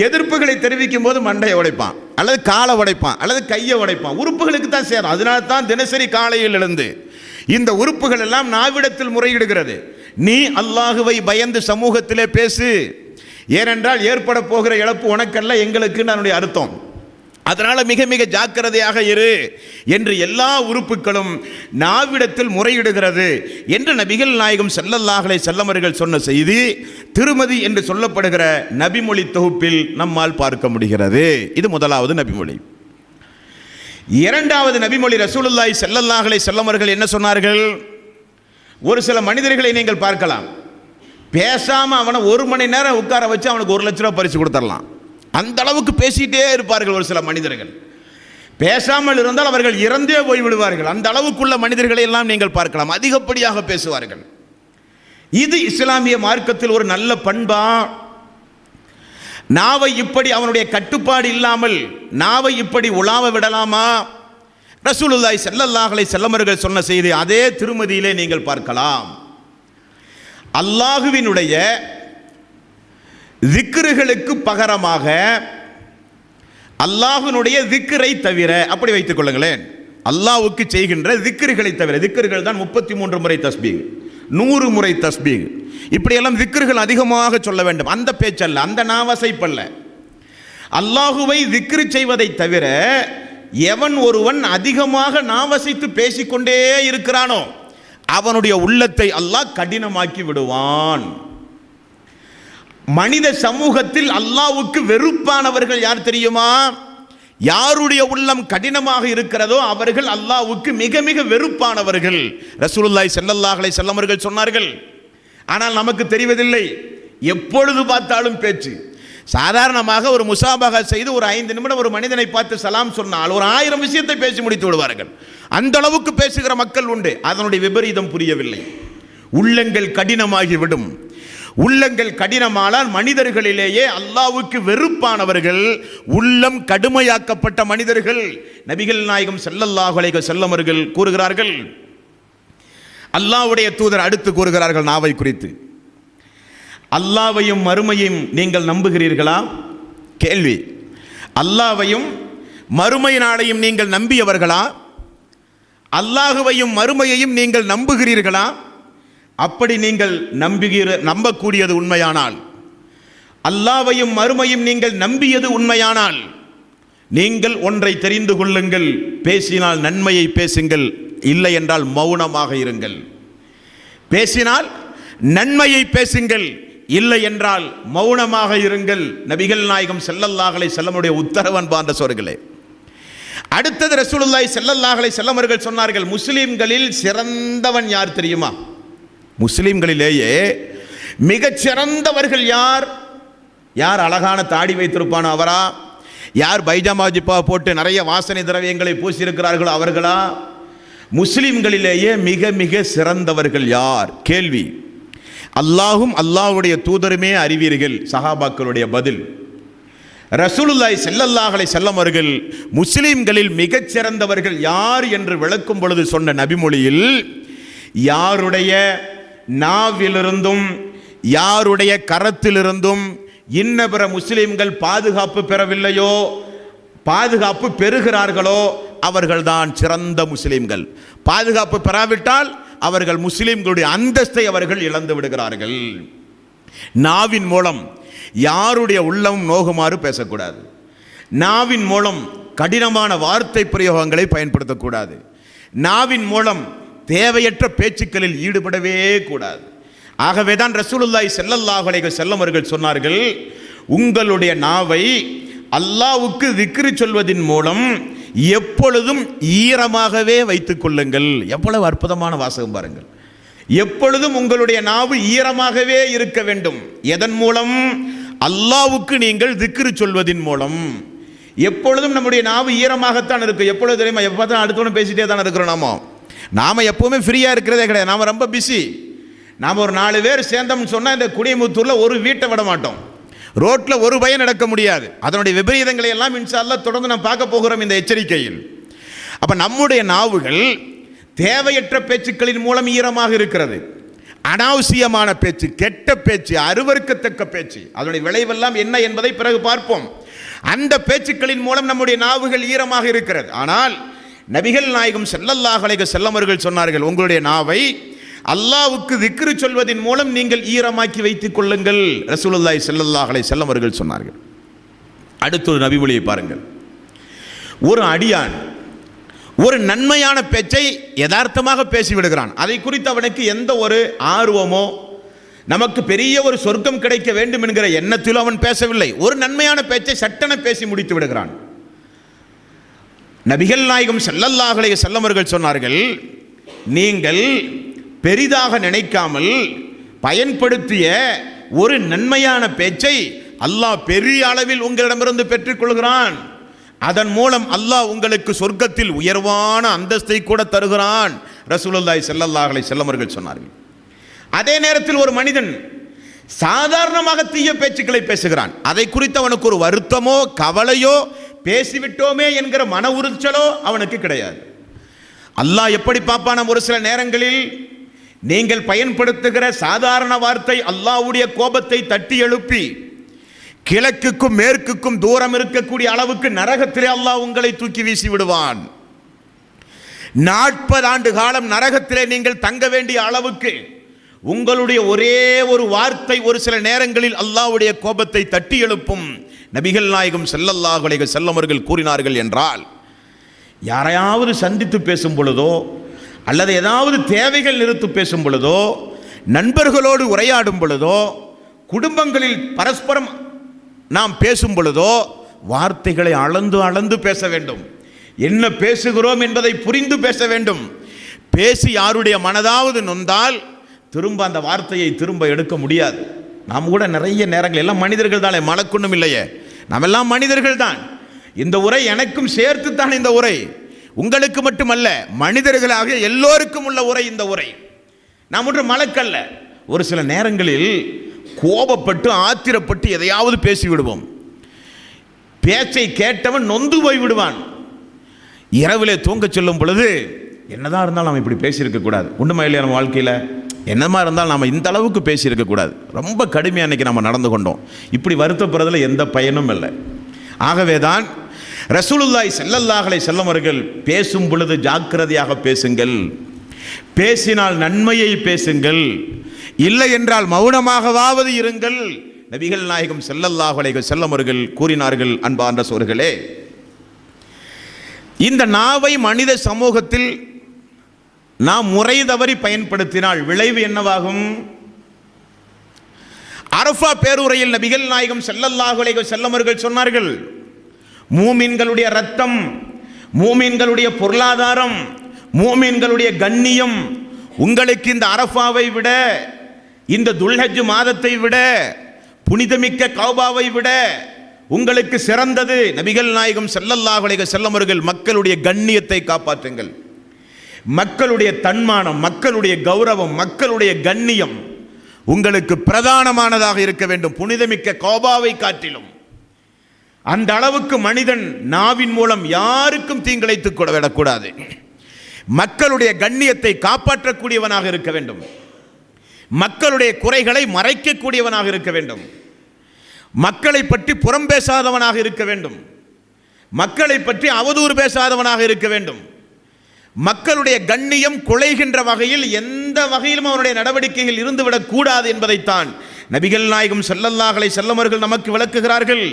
எதிர்ப்புகளை தெரிவிக்கும் போது மண்டையை உடைப்பான், அல்லது காலை உடைப்பான், அல்லது கையை உடைப்பான். உறுப்புகளுக்கு தான் சேரும். அதனால தான் தினசரி காலையில் எழுந்து இந்த உறுப்புகள் எல்லாம் நாவிடத்தில் முறையிடுகிறது. நீ அல்லாஹுவை பயந்து சமூகத்திலே பேசு. ஏனென்றால் ஏற்பட போகிற இழப்பு உனக்கல்ல, எங்களுக்கு என்னுடைய அர்த்தம். அதனால மிக மிக ஜாக்கிரதையாக இரு என்று எல்லா உறுப்புகளும் நாவிடத்தில் முறையிடுகிறது என்று நபிகள் நாயகம் ஸல்லல்லாஹு அலைஹி வஸல்லம் அவர்கள் சொன்ன செய்தி திருமதி என்று சொல்லப்படுகிற நபிமொழி தொகுப்பில் நம்மால் பார்க்க முடிகிறது. இது முதலாவது நபிமொழி. இரண்டாவது நபிமொழி ரசூலுல்லாஹி ஸல்லல்லாஹு அலைஹி வஸல்லம் அவர்கள் என்ன சொன்னார்கள்? ஒரு சில மனிதர்களை நீங்கள் பார்க்கலாம், பேசாம அவனை ஒரு மணி நேரம் உட்கார வச்சு அவனுக்கு 1 லட்ச ரூபாய் பரிசு கொடுத்துடலாம். அந்த அளவுக்கு பேசிட்டே இருப்பார்கள். ஒரு சில மனிதர்கள் பேசாமல் இருந்தால் அவர்கள் இறந்தே போய் விடுவார்கள். அந்த அளவுக்குள்ள மனிதர்களை எல்லாம் நீங்கள் பார்க்கலாம், அதிகப்படியாக பேசுவார்கள். இது இஸ்லாமிய மார்க்கத்தில் ஒரு நல்ல பண்பா? நாவை இப்படி அவனுடைய கட்டுப்பாடு இல்லாமல் நாவை இப்படி உலாவ விடலாமா? ரசூலுல்லாஹி ஸல்லல்லாஹு அலைஹி வஸல்லம் அவர்கள் சொன்ன செய்தி அதே திருமதியிலே நீங்கள் பார்க்கலாம். அல்லாஹுவினுடைய திக்ருகளுக்கு பகரமாக அல்லாஹ்வினுடைய திக்ரை தவிர, அப்படி வைத்துக் கொள்ளுங்களேன், அல்லாஹ்வுக்கு செய்கின்ற திக்ருகளை தவிர, திக்ருகள் தான் 33 முறை தஸ்பீஹ், 100 முறை தஸ்பீஹ், இப்படியெல்லாம் திக்ருகள் அதிகமாக சொல்ல வேண்டும். அந்த பேச்சல்ல, அந்த நாவசைப்பல்ல. அல்லாஹுவை திக்ரு செய்வதை தவிர எவன் ஒருவன் அதிகமாக நாவசைத்து பேசிக்கொண்டே இருக்கிறானோ அவனுடைய உள்ளத்தை அல்லாஹ் கடினமாக்கி விடுவான். மனித சமூகத்தில் அல்லாஹ்வுக்கு வெறுப்பானவர்கள் யார் தெரியுமா? யாருடைய உள்ளம் கடினமாக இருக்கிறதோ அவர்கள் அல்லாஹ்வுக்கு மிக மிக வெறுப்பானவர்கள். ரசூலுல்லாஹி ஸல்லல்லாஹு அலைஹி வஸல்லம் அவர்கள் சொன்னார்கள். ஆனால் நமக்கு தெரிவதில்லை. எப்பொழுது பார்த்தாலும் பேச்சு. சாதாரணமாக ஒரு முசாபஹா செய்து ஒரு 5 நிமிடம் ஒரு மனிதனை பார்த்து சலாம் சொன்னால் ஒரு 1000 விஷயத்தை பேசி முடித்து விடுவார்கள். அந்த அளவுக்கு பேசுகிற மக்கள் உண்டு. அதனுடைய விபரீதம் புரியவில்லை. உள்ளங்கள் கடினமாகிவிடும். உள்ளங்கள் கடினமானால் மனிதர்களிலேயே அல்லாஹ்வுக்கு வெறுப்பானவர்கள், உள்ளம் கடுமையாக்கப்பட்ட மனிதர்கள். நபிகள் நாயகம் ஸல்லல்லாஹு அலைஹி வஸல்லம் அவர்கள் கூறுகிறார்கள், அல்லாஹ்வுடைய தூதர் அடுத்து கூறுகிறார்கள் நாவை குறித்து, அல்லாஹ்வையும் மறுமையும் நீங்கள் நம்புகிறீர்களா? கேள்வி. அல்லாஹ்வையும் மறுமை நாளையும் நீங்கள் நம்பியவர்களா? அல்லாஹ்வையும் மறுமையையும் நீங்கள் நம்புகிறீர்களா? அப்படி நீங்கள் நம்பக்கூடியது உண்மையானால், அல்லாஹ்வையும் மறுமையும் நீங்கள் நம்பியது உண்மையானால், நீங்கள் ஒன்றை தெரிந்து கொள்ளுங்கள், பேசினால் நன்மையை பேசுங்கள், இல்லை என்றால் மௌனமாக இருங்கள். பேசினால் நன்மையை பேசுங்கள், இல்லை என்றால் மௌனமாக இருங்கள். நபிகள் நாயகம் ஸல்லல்லாஹு அலைஹி வஸல்லமுடைய உத்தரவு அன்பார்ந்த சகோதரர்களே. அடுத்தது ரசூலுல்லாஹி ஸல்லல்லாஹு அலைஹி வஸல்லம் அவர்கள் சொன்னார்கள், முஸ்லிம்களில் சிறந்தவன் யார் தெரியுமா? முஸ்லிம்களிலேயே மிகச் சிறந்தவர்கள் யார்? யார் அழகான தாடி வைத்திருப்பானோ அவரா? யார் பைஜாமா ஜிப்பா போட்டு நிறைய வாசனை திரவியங்களை பூசியிருக்கிறார்களோ அவர்களா? முஸ்லிம்களிலேயே மிக மிக சிறந்தவர்கள் யார்? கேள்வி. அல்லாஹும் அல்லாஹ்வுடைய தூதருமே அறிவீர்கள். சஹாபாக்களுடைய பதில். ரசூலுல்லாஹி ஸல்லல்லாஹு அலைஹி வஸல்லம் அவர்கள் முஸ்லிம்களில் மிகச் சிறந்தவர்கள் யார் என்று விளக்கும் பொழுது சொன்ன நபிமொழியில், யாருடைய நாவிலிருந்தும் யாருடைய கரத்திலிருந்தும் இன்ன பிற முஸ்லிம்கள் பாதுகாப்பு பெறவில்லையோ, பாதுகாப்பு பெறுகிறார்களோ அவர்கள்தான் சிறந்த முஸ்லிம்கள். பாதுகாப்பு பெறாவிட்டால் அவர்கள் முஸ்லிம்களுடைய அந்தஸ்தை அவர்கள் இழந்து விடுகிறார்கள். நாவின் மூலம் யாருடைய உள்ளமும் நோகுமாறு பேசக்கூடாது. நாவின் மூலம் கடினமான வார்த்தை பிரயோகங்களை பயன்படுத்தக்கூடாது. நாவின் மூலம் தேவையற்ற பேச்சுக்களில் ஈடுபடவே கூடாது. ஆகவே தான் ரசூலுல்லாஹி ஸல்லல்லாஹு அலைஹி வஸல்லம் அவர்கள் சொன்னார்கள், உங்களுடைய நாவை அல்லாஹ்வுக்கு திக்ரு சொல்வதின் மூலம் எப்பொழுதும் ஈரமாகவே வைத்துக் கொள்ளுங்கள். எவ்வளவு அற்புதமான வாசகம் பாருங்கள். எப்பொழுதும் உங்களுடைய நாவு ஈரமாகவே இருக்க வேண்டும். எதன் மூலம்? அல்லாஹ்வுக்கு நீங்கள் திக்ரு சொல்வதின் மூலம். எப்பொழுதும் நம்முடைய நாவு ஈரமாகத்தான் இருக்கு. எப்பொழுது தெரியுமா? எப்போ தான் அடுத்தவனும் பேசிட்டே தான் இருக்கிறோம். நாம எப்பவுமே ஃப்ரீயா இருக்கிறதே கிடையாது. நாம ரொம்ப பிஸி. நாம் ஒரு 4 பேர் சேர்ந்தோம்னு சொன்னால் இந்த குடிமுத்தூர்ல ஒரு வீட்டை விட மாட்டோம். ரோட்ல ஒரு பயம் நடக்க முடியாது. அதனுடைய விபரீதங்களை எல்லாம் இன்ஷா அல்லாஹ் தொடர்ந்து நாம் பார்க்க போகிறோம் இந்த எச்சரிக்கையில். அப்ப நம்முடைய நாவுகள் தேவையற்ற பேச்சுக்களின் மூலம் ஈரமாக இருக்கிறது. அனாவசியமான பேச்சு, கெட்ட பேச்சு, அருவருக்கத்தக்க பேச்சு, அதனுடைய விளைவெல்லாம் என்ன என்பதை பிறகு பார்ப்போம். அந்த பேச்சுக்களின் மூலம் நம்முடைய நாவுகள் ஈரமாக இருக்கிறது. ஆனால் நபிகள் நாயகம் ஸல்லல்லாஹு அலைஹி வஸல்லம் அவர்கள் சொன்னார்கள், உங்களுடைய நாவை அல்லாஹ்வுக்கு திக்ரு சொல்வதின் மூலம் நீங்கள் ஈரமாக்கி வைத்துக் கொள்ளுங்கள். ரசூலுல்லாஹி ஸல்லல்லாஹு அலைஹி வஸல்லம் அவர்கள் சொன்னார்கள். அடுத்த ஒரு நபிமொழியை பாருங்கள். ஒரு அடியான் ஒரு நன்மையான பேச்சை யதார்த்தமாக பேசிவிடுகிறான். அதை குறித்து அவனுக்கு எந்த ஒரு ஆர்வமோ, நமக்கு பெரிய ஒரு சொர்க்கம் கிடைக்க வேண்டும் என்கிற எண்ணத்திலும் அவன் பேசவில்லை. ஒரு நன்மையான பேச்சை சட்டென பேசி முடித்து விடுகிறான். நபிகள் நாயகம் ஸல்லல்லாஹு அலைஹி வஸல்லம் அவர்கள் சொன்னார்கள், நீங்கள் பெரிதாக நினைக்காமல் பயன்படுத்திய ஒரு நன்மையான பேச்சை அல்லாஹ் பெரிய அளவில் உங்களிடமிருந்து பெற்றுக்கொள்கிறான். அதன் மூலம் அல்லாஹ் உங்களுக்கு சொர்க்கத்தில் உயர்வான அந்தஸ்தை கூட தருகிறான். ரசூலுல்லாஹி ஸல்லல்லாஹு அலைஹி வஸல்லம் அவர்கள் சொன்னார்கள். அதே நேரத்தில் ஒரு மனிதன் சாதாரணமாக தீய பேச்சுக்களை பேசுகிறான். அதை குறித்து அவனுக்கு ஒரு வருத்தமோ கவலையோ, பேசிவிட்டோமே என்கிற மன உறுச்சலோ அவனுக்கு கிடையாது. அல்லாஹ் எப்படி பார்ப்பான்? ஒரு சில நேரங்களில் நீங்கள் பயன்படுத்துகிற சாதாரண வார்த்தை அல்லாஹ்வுடைய கோபத்தை தட்டி எழுப்பி கிழக்குக்கும் மேற்குக்கும் தூரம் இருக்கக்கூடிய அளவுக்கு நரகத்திலே அல்லாஹ் உங்களை தூக்கி வீசி விடுவான். 40 ஆண்டு காலம் நரகத்திலே நீங்கள் தங்க வேண்டிய அளவுக்கு உங்களுடைய ஒரே ஒரு வார்த்தை ஒரு சில நேரங்களில் அல்லாஹ்வுடைய கோபத்தை தட்டி எழுப்பும். நபிகள் நாயகம் ஸல்லல்லாஹு அலைஹி வஸல்லம் அவர்கள் கூறினார்கள் என்றால், யாரையாவது சந்தித்து பேசும் பொழுதோ அல்லது ஏதாவது தேவைகள் நிறுத்தி பேசும் பொழுதோ, நண்பர்களோடு உரையாடும் பொழுதோ, குடும்பங்களில் பரஸ்பரம் நாம் பேசும் பொழுதோ வார்த்தைகளை அளந்து அளந்து பேச வேண்டும். என்ன பேசுகிறோம் என்பதை புரிந்து பேச வேண்டும். பேசி யாருடைய மனதாவது நொந்தால் திரும்ப அந்த வார்த்தையை திரும்ப எடுக்க முடியாது. நாம் கூட நிறைய நேரங்கள் எல்லாம் மனிதர்கள் தானே, மனக்குண்ணும் இல்லையே, நாம் எல்லாம் மனிதர்கள் தான். இந்த உரை எனக்கும் சேர்த்து தான் இந்த உரை, உங்களுக்கு மட்டுமல்ல, மனிதர்களாக எல்லோருக்கும் உள்ள உரை இந்த உரை. நாம் ஒன்று மலக்கல்ல. ஒரு சில நேரங்களில் கோபப்பட்டு ஆத்திரப்பட்டு எதையாவது பேசி விடுவோம். பேச்சை கேட்டவன் நொந்து போய் விடுவான். இரவிலே தூங்க சொல்லும் பொழுது என்னதான் இருந்தாலும் நாம் இப்படி பேசியிருக்க கூடாது. உண்மை இல்லையா? நம்ம வாழ்க்கையில் என்னமா இருந்தாலும் நாம் இந்த அளவுக்கு பேசியிருக்க கூடாது. ரொம்ப கடுமையாக அன்னைக்கு நம்ம நடந்து கொண்டோம். இப்படி வருத்தப்படுறதுல எந்த பயனும் இல்லை. ஆகவே தான் ரசூலுல்லாஹி ஸல்லல்லாஹு அலைஹி வஸல்லம் அவர்கள் பேசும் பொழுது ஜாக்கிரதையாக பேசுங்கள், பேசினால் நன்மையை பேசுங்கள், இல்லை என்றால் மௌனமாகவாவது இருங்கள். நபிகள் நாயகம் ஸல்லல்லாஹு அலைஹி வஸல்லம் அவர்கள் கூறினார்கள். அன்பார்ந்த சகோதரர்களே, இந்த நாவை மனித சமூகத்தில் நாம் முறை தவறி பயன்படுத்தினால் விளைவு என்னவாகும்? அரஃபா பேருரையில் நபிகள் நாயகம் ஸல்லல்லாஹு அலைஹி வஸல்லம் அவர்கள் சொன்னார்கள், மூமின்களுடைய ரத்தம், மூமின்களுடைய பொருளாதாரம், மூமின்களுடைய கண்ணியம் உங்களுக்கு இந்த அரஃபாவை விட, இந்த துல்ஹஜ் மாதத்தை விட, புனிதமிக்க கௌபாவை விட உங்களுக்கு சிறந்தது. நபிகள் நாயகம் ஸல்லல்லாஹு அலைஹி வஸல்லம் அவர்கள் மக்களுடைய கண்ணியத்தை காப்பாற்றுங்கள், மக்களுடைய தன்மானம், மக்களுடைய கௌரவம், மக்களுடைய கண்ணியம் உங்களுக்கு பிரதானமானதாக இருக்க வேண்டும், புனிதமிக்க கௌபாவை காட்டிலும். அந்த அளவுக்கு மனிதன் நாவின் மூலம் யாருக்கும் தீங்கிழைத்துக் கூட விடக்கூடாது. மக்களுடைய கண்ணியத்தை காப்பாற்றக்கூடியவனாக இருக்க வேண்டும், மக்களுடைய குறைகளை மறைக்கக்கூடியவனாக இருக்க வேண்டும், மக்களை பற்றி புறம் பேசாதவனாக இருக்க வேண்டும், மக்களை பற்றி அவதூறு பேசாதவனாக இருக்க வேண்டும். மக்களுடைய கண்ணியம் குலைகின்ற வகையில் எந்த வகையிலும் அவருடைய நடவடிக்கைகள் இருந்துவிடக் கூடாது என்பதைத்தான் நபிகள் நாயகம் ஸல்லல்லாஹு அலைஹி வஸல்லம் அவர்கள் நமக்கு விளக்குகிறார்கள்.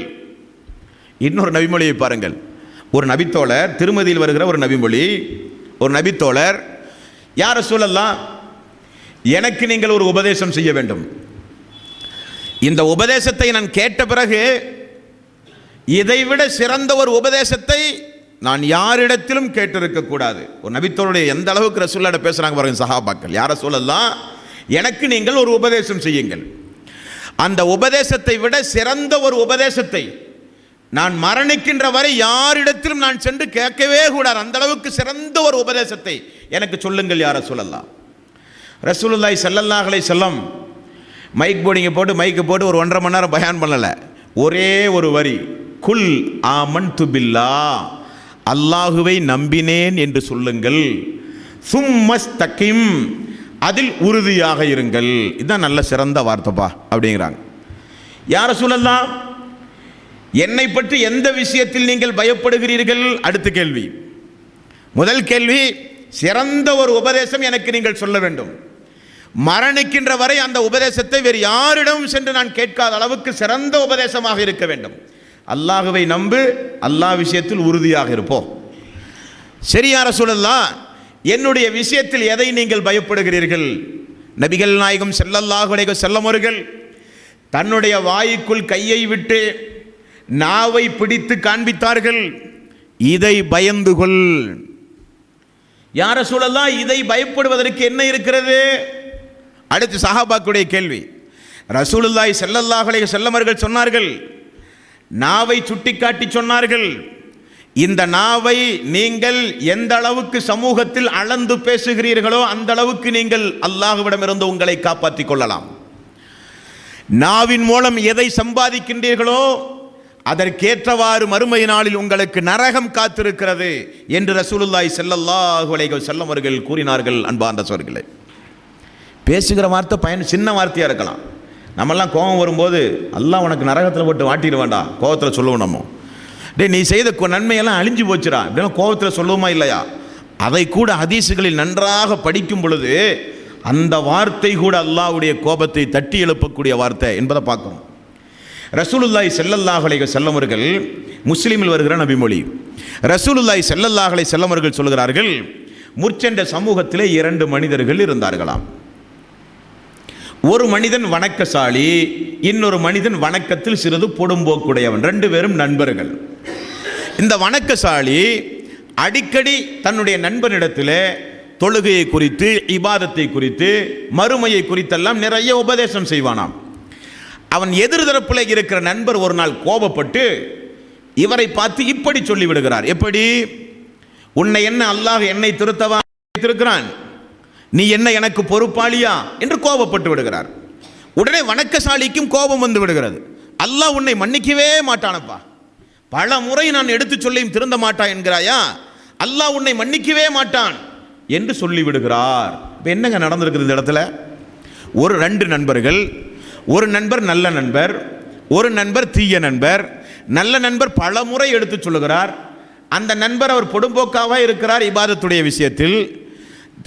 இன்னொரு நபிமொழியை பாருங்கள். ஒரு நபித்தோழர், திருமதியில் வருகிற ஒரு நபிமொழி, ஒரு நபித்தோழர், யார் ரசூலல்லாஹ், எனக்கு நீங்கள் ஒரு உபதேசம் செய்ய வேண்டும். இந்த உபதேசத்தை நான் கேட்ட பிறகு இதைவிட சிறந்த ஒரு உபதேசத்தை நான் யாரிடத்திலும் கேட்டிருக்க கூடாது. ஒரு நபித்தோருடைய எந்த அளவுக்கு ரசூலுல்லாஹ் பேசுறாங்க பாருங்க சஹாபாக்கள். யார் ரசூலல்லாஹ், எனக்கு நீங்கள் ஒரு உபதேசம் செய்யுங்கள். அந்த உபதேசத்தை விட சிறந்த ஒரு உபதேசத்தை நான் மரணிக்கின்ற வரை யாரிடத்திலும் நான் சென்று கேட்கவே கூடாது. அந்த அளவுக்கு சிறந்த ஒரு உபதேசத்தை எனக்கு சொல்லுங்கள் யார் ரசூலல்லாஹ். ரசூலுல்லாஹி ஸல்லல்லாஹு அலைஹி வஸல்லம் மைக் போர்டிங்க போட்டு மைக்கு போட்டு ஒரு 1.5 மணி நேரம் பயான் பண்ணல. ஒரே ஒரு வரி, குல் ஆமன்து பில்லாஹ், அல்லாஹுவை நம்பினேன் என்று சொல்லுங்கள், சும்மஸ்தகிம், அதில் உறுதியாக இருங்கள். இதுதான் நல்ல சிறந்த வார்த்தைப்பா அப்படிங்கிறாங்க. யார் ரசூலல்லாஹ், என்னை பற்றி எந்த விஷயத்தில் நீங்கள் பயப்படுகிறீர்கள்? அடுத்த கேள்வி. முதல் கேள்வி, சிறந்த ஒரு உபதேசம் எனக்கு நீங்கள் சொல்ல வேண்டும். மரணிக்கின்ற வரை அந்த உபதேசத்தை வேறு யாரிடமும் சென்று நான் கேட்காத அளவுக்கு சிறந்த உபதேசமாக இருக்க வேண்டும். அல்லாஹுவை நம்பு, அல்லாஹ் விஷயத்தில் உறுதியாக இருப்போம். சரியா ரசூலல்லாஹ், என்னுடைய விஷயத்தில் எதை நீங்கள் பயப்படுகிறீர்கள்? நபிகள் நாயகம் ஸல்லல்லாஹு அலைஹி வஸல்லம் அவர்கள் தன்னுடைய வாய்க்குள் கையை விட்டு நாவை பிடித்து காண்பித்தார்கள், இதை பயந்து கொள். யார் ரசூலல்லாஹ், இதை பயப்படுவதற்கு என்ன இருக்கிறது? அடுத்து சஹாபாக்களுடைய கேள்வி. ரசூலுல்லாஹி ஸல்லல்லாஹு அலைஹி வஸல்லம் அவர்கள் சொன்னார்கள், நாவை சுட்டிக்காட்டி சொன்னார்கள், இந்த நாவை நீங்கள் எந்த அளவுக்கு சமூகத்தில் அளந்து பேசுகிறீர்களோ அந்த அளவுக்கு நீங்கள் அல்லாஹ்விடமிருந்து உங்களை காப்பாற்றிக் கொள்ளலாம். நாவின் மூலம் எதை சம்பாதிக்கின்றீர்களோ அதற்கேற்றவாறு மறுமை நாளில் உங்களுக்கு நரகம் காத்திருக்கிறது என்று ரசூலுல்லாஹி ஸல்லல்லாஹு அலைஹி வஸல்லம் அவர்கள் கூறினார்கள். அன்பார்ந்த சகோதரர்களே, பேசுகிற வார்த்தை சின்ன வார்த்தையாக இருக்கலாம். நம்மெல்லாம் கோபம் வரும்போது அல்லாஹ் உனக்கு நரகத்தில் போட்டு வாட்டிட வேண்டாம் கோபத்தில் சொல்லுவோம். நம்ம டே நீ செய்த நன்மையெல்லாம் அழிஞ்சு போச்சுடா இப்படிலாம் கோபத்தில் சொல்லுவோமா இல்லையா? அதை கூட ஹதீஸுகளில் நன்றாக படிக்கும் பொழுது அந்த வார்த்தை கூட அல்லாஹ்வுடைய கோபத்தை தட்டி எழுப்பக்கூடிய வார்த்தை என்பதை பார்க்கணும். ரசூலுல்லாஹி ஸல்லல்லாஹு அலைஹி வஸல்லம் அவர்கள், முஸ்லிமில் வருகிற நபிமொழி, ரசூலுல்லாஹி ஸல்லல்லாஹு அலைஹி வஸல்லம் அவர்கள் சொல்கிறார்கள், முற்சென்ற சமூகத்திலே 2 மனிதர்கள் இருந்தார்களாம். ஒரு மனிதன் வணக்கசாலி, இன்னொரு மனிதன் வணக்கத்தில் சிறிது பொடும்போக்குடையவன். 2 பேரும் நண்பர்கள். இந்த வணக்கசாலி அடிக்கடி தன்னுடைய நண்பனிடத்தில் தொழுகையை குறித்து, இபாதத்தை குறித்து, மறுமையை குறித்தெல்லாம் நிறைய உபதேசம் செய்வானாம். அவன் எதிர்தரப்பில் இருக்கிற நண்பர் ஒரு நாள் கோபப்பட்டு இவரை பார்த்து இப்படி சொல்லிவிடுகிறார். எப்படி? உன்னை என்ன அல்லாஹ் என்னை திருத்தவா வைத்திருக்கிறான், நீ என்ன எனக்கு பொறுப்பாளியா என்று கோபப்பட்டு விடுகிறார். உடனே வணக்கசாலிக்கும் கோபம் வந்து விடுகிறது. அல்லாஹ் உன்னை மன்னிக்கவே மாட்டானப்பா, பல முறை நான் எடுத்து சொல்லியும் திருந்த மாட்டான் என்கிறாயா, அல்லாஹ் உன்னை மன்னிக்கவே மாட்டான் என்று சொல்லி விடுகிறார். இப்போ என்னங்க நடந்திருக்குது இந்த இடத்துல? ஒரு 2 நண்பர்கள், ஒரு நண்பர் நல்ல நண்பர், ஒரு நண்பர் தீய நண்பர். நல்ல நண்பர் பல முறை எடுத்து சொல்லுகிறார். அந்த நண்பர் அவர் பொடும்போக்காக இருக்கிறார் இபாதத்துடைய விஷயத்தில்.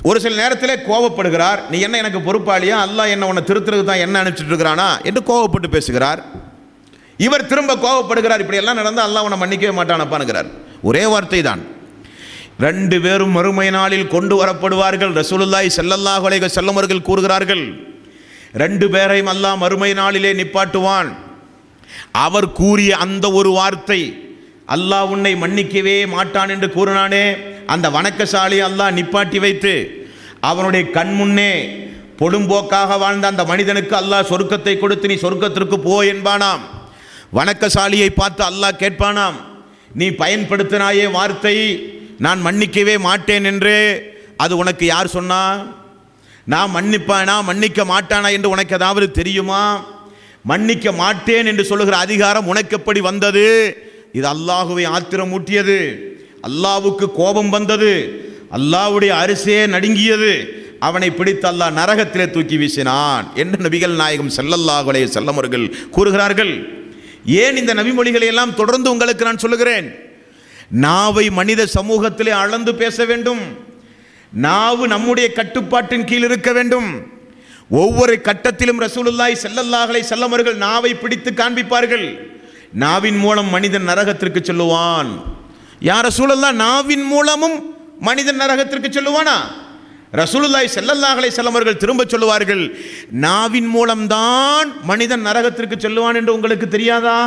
ஒரு சில நேரத்தில் கோபப்படுகிறார். நீ என்ன எனக்கு பொறுப்பாளியா, அல்லாஹ் என்ன உன்னை திருத்துறதுக்கு தான் என்ன அனுப்பிச்சிட்டு இருக்கிறானா என்று கோபப்பட்டு பேசுகிறார். இவர் திரும்ப கோபப்படுகிறார். இப்படி எல்லாம் நடந்தால் அல்லாஹ் உன்னை மன்னிக்கவே மாட்டானப்பான்னுகிறார். ஒரே வார்த்தை தான். 2 பேரும் மறுமை நாளில் கொண்டு வரப்படுவார்கள். ரசூலுல்லாஹி ஸல்லல்லாஹு அலைஹி வஸல்லம் அவர்கள் கூறுகிறார்கள், 2 பேரையும் அல்லாஹ் மறுமை நாளிலே நிப்பாட்டுவான். அவர் கூறிய அந்த ஒரு வார்த்தை, அல்லாஹ் உன்னை மன்னிக்கவே மாட்டான் என்று கூறினானே, அந்த வணக்கசாலி அல்லாஹ் நிப்பாட்டி வைத்து அவனுடைய கண் முன்னே பொடும்போக்காக வாழ்ந்த அந்த மனிதனுக்கு அல்லாஹ் சொர்க்கத்தை கொடுத்து நீ சொர்க்கத்திற்கு போ என்பானாம். வணக்கசாலியை பார்த்து அல்லாஹ் கேட்பானாம், நீ பயன்படுத்தினாயே வார்த்தை நான் மன்னிக்கவே மாட்டேன் என்று, அது உனக்கு யார் சொன்னா? நான் மன்னிப்பானா மன்னிக்க மாட்டானா என்று உனக்கு ஏதாவது தெரியுமா? மன்னிக்க மாட்டேன் என்று சொல்லுகிற அதிகாரம் உனக்கு எப்படி வந்தது? இது அல்லாஹுவை ஆத்திரம் ஊட்டியது, அல்லாஹ்வுக்கு கோபம் வந்தது, அல்லாஹ்வுடைய அரிசே நடுங்கியது. அவனை பிடித்து அல்லாஹ் நரகத்திலே தூக்கி வீசினான் என்று நபிகள் நாயகம் ஸல்லல்லாஹு அலைஹி வஸல்லம் அவர்கள் கூறுகிறார்கள். ஏன் இந்த நபிமொழிகளை எல்லாம் தொடர்ந்து உங்களுக்கு நான் சொல்லுகிறேன்? நாவை மனித சமூகத்திலே அளந்து பேச வேண்டும். நாவு நம்முடைய கட்டுப்பாட்டின் கீழ் இருக்க வேண்டும். ஒவ்வொரு கட்டத்திலும் ரசூலுல்லாஹி ஸல்லல்லாஹு அலைஹி வஸல்லம் அவர்கள் நாவை பிடித்து காண்பிப்பார்கள். நாவின் மூலம் மனிதன் நரகத்திற்கு செல்லுவான். யா ரசூலல்லாஹ், நாவின் மூலமும் மனிதன் நரகத்திற்கு செல்லுவானா? ரசூலுல்லாஹி ஸல்லல்லாஹு அலைஹி வஸல்லம் அவர்கள் திரும்ப சொல்லுவார்கள், நாவின் மூலம்தான் மனிதன் நரகத்திற்கு செல்லுவான் என்று உங்களுக்கு தெரியாதா?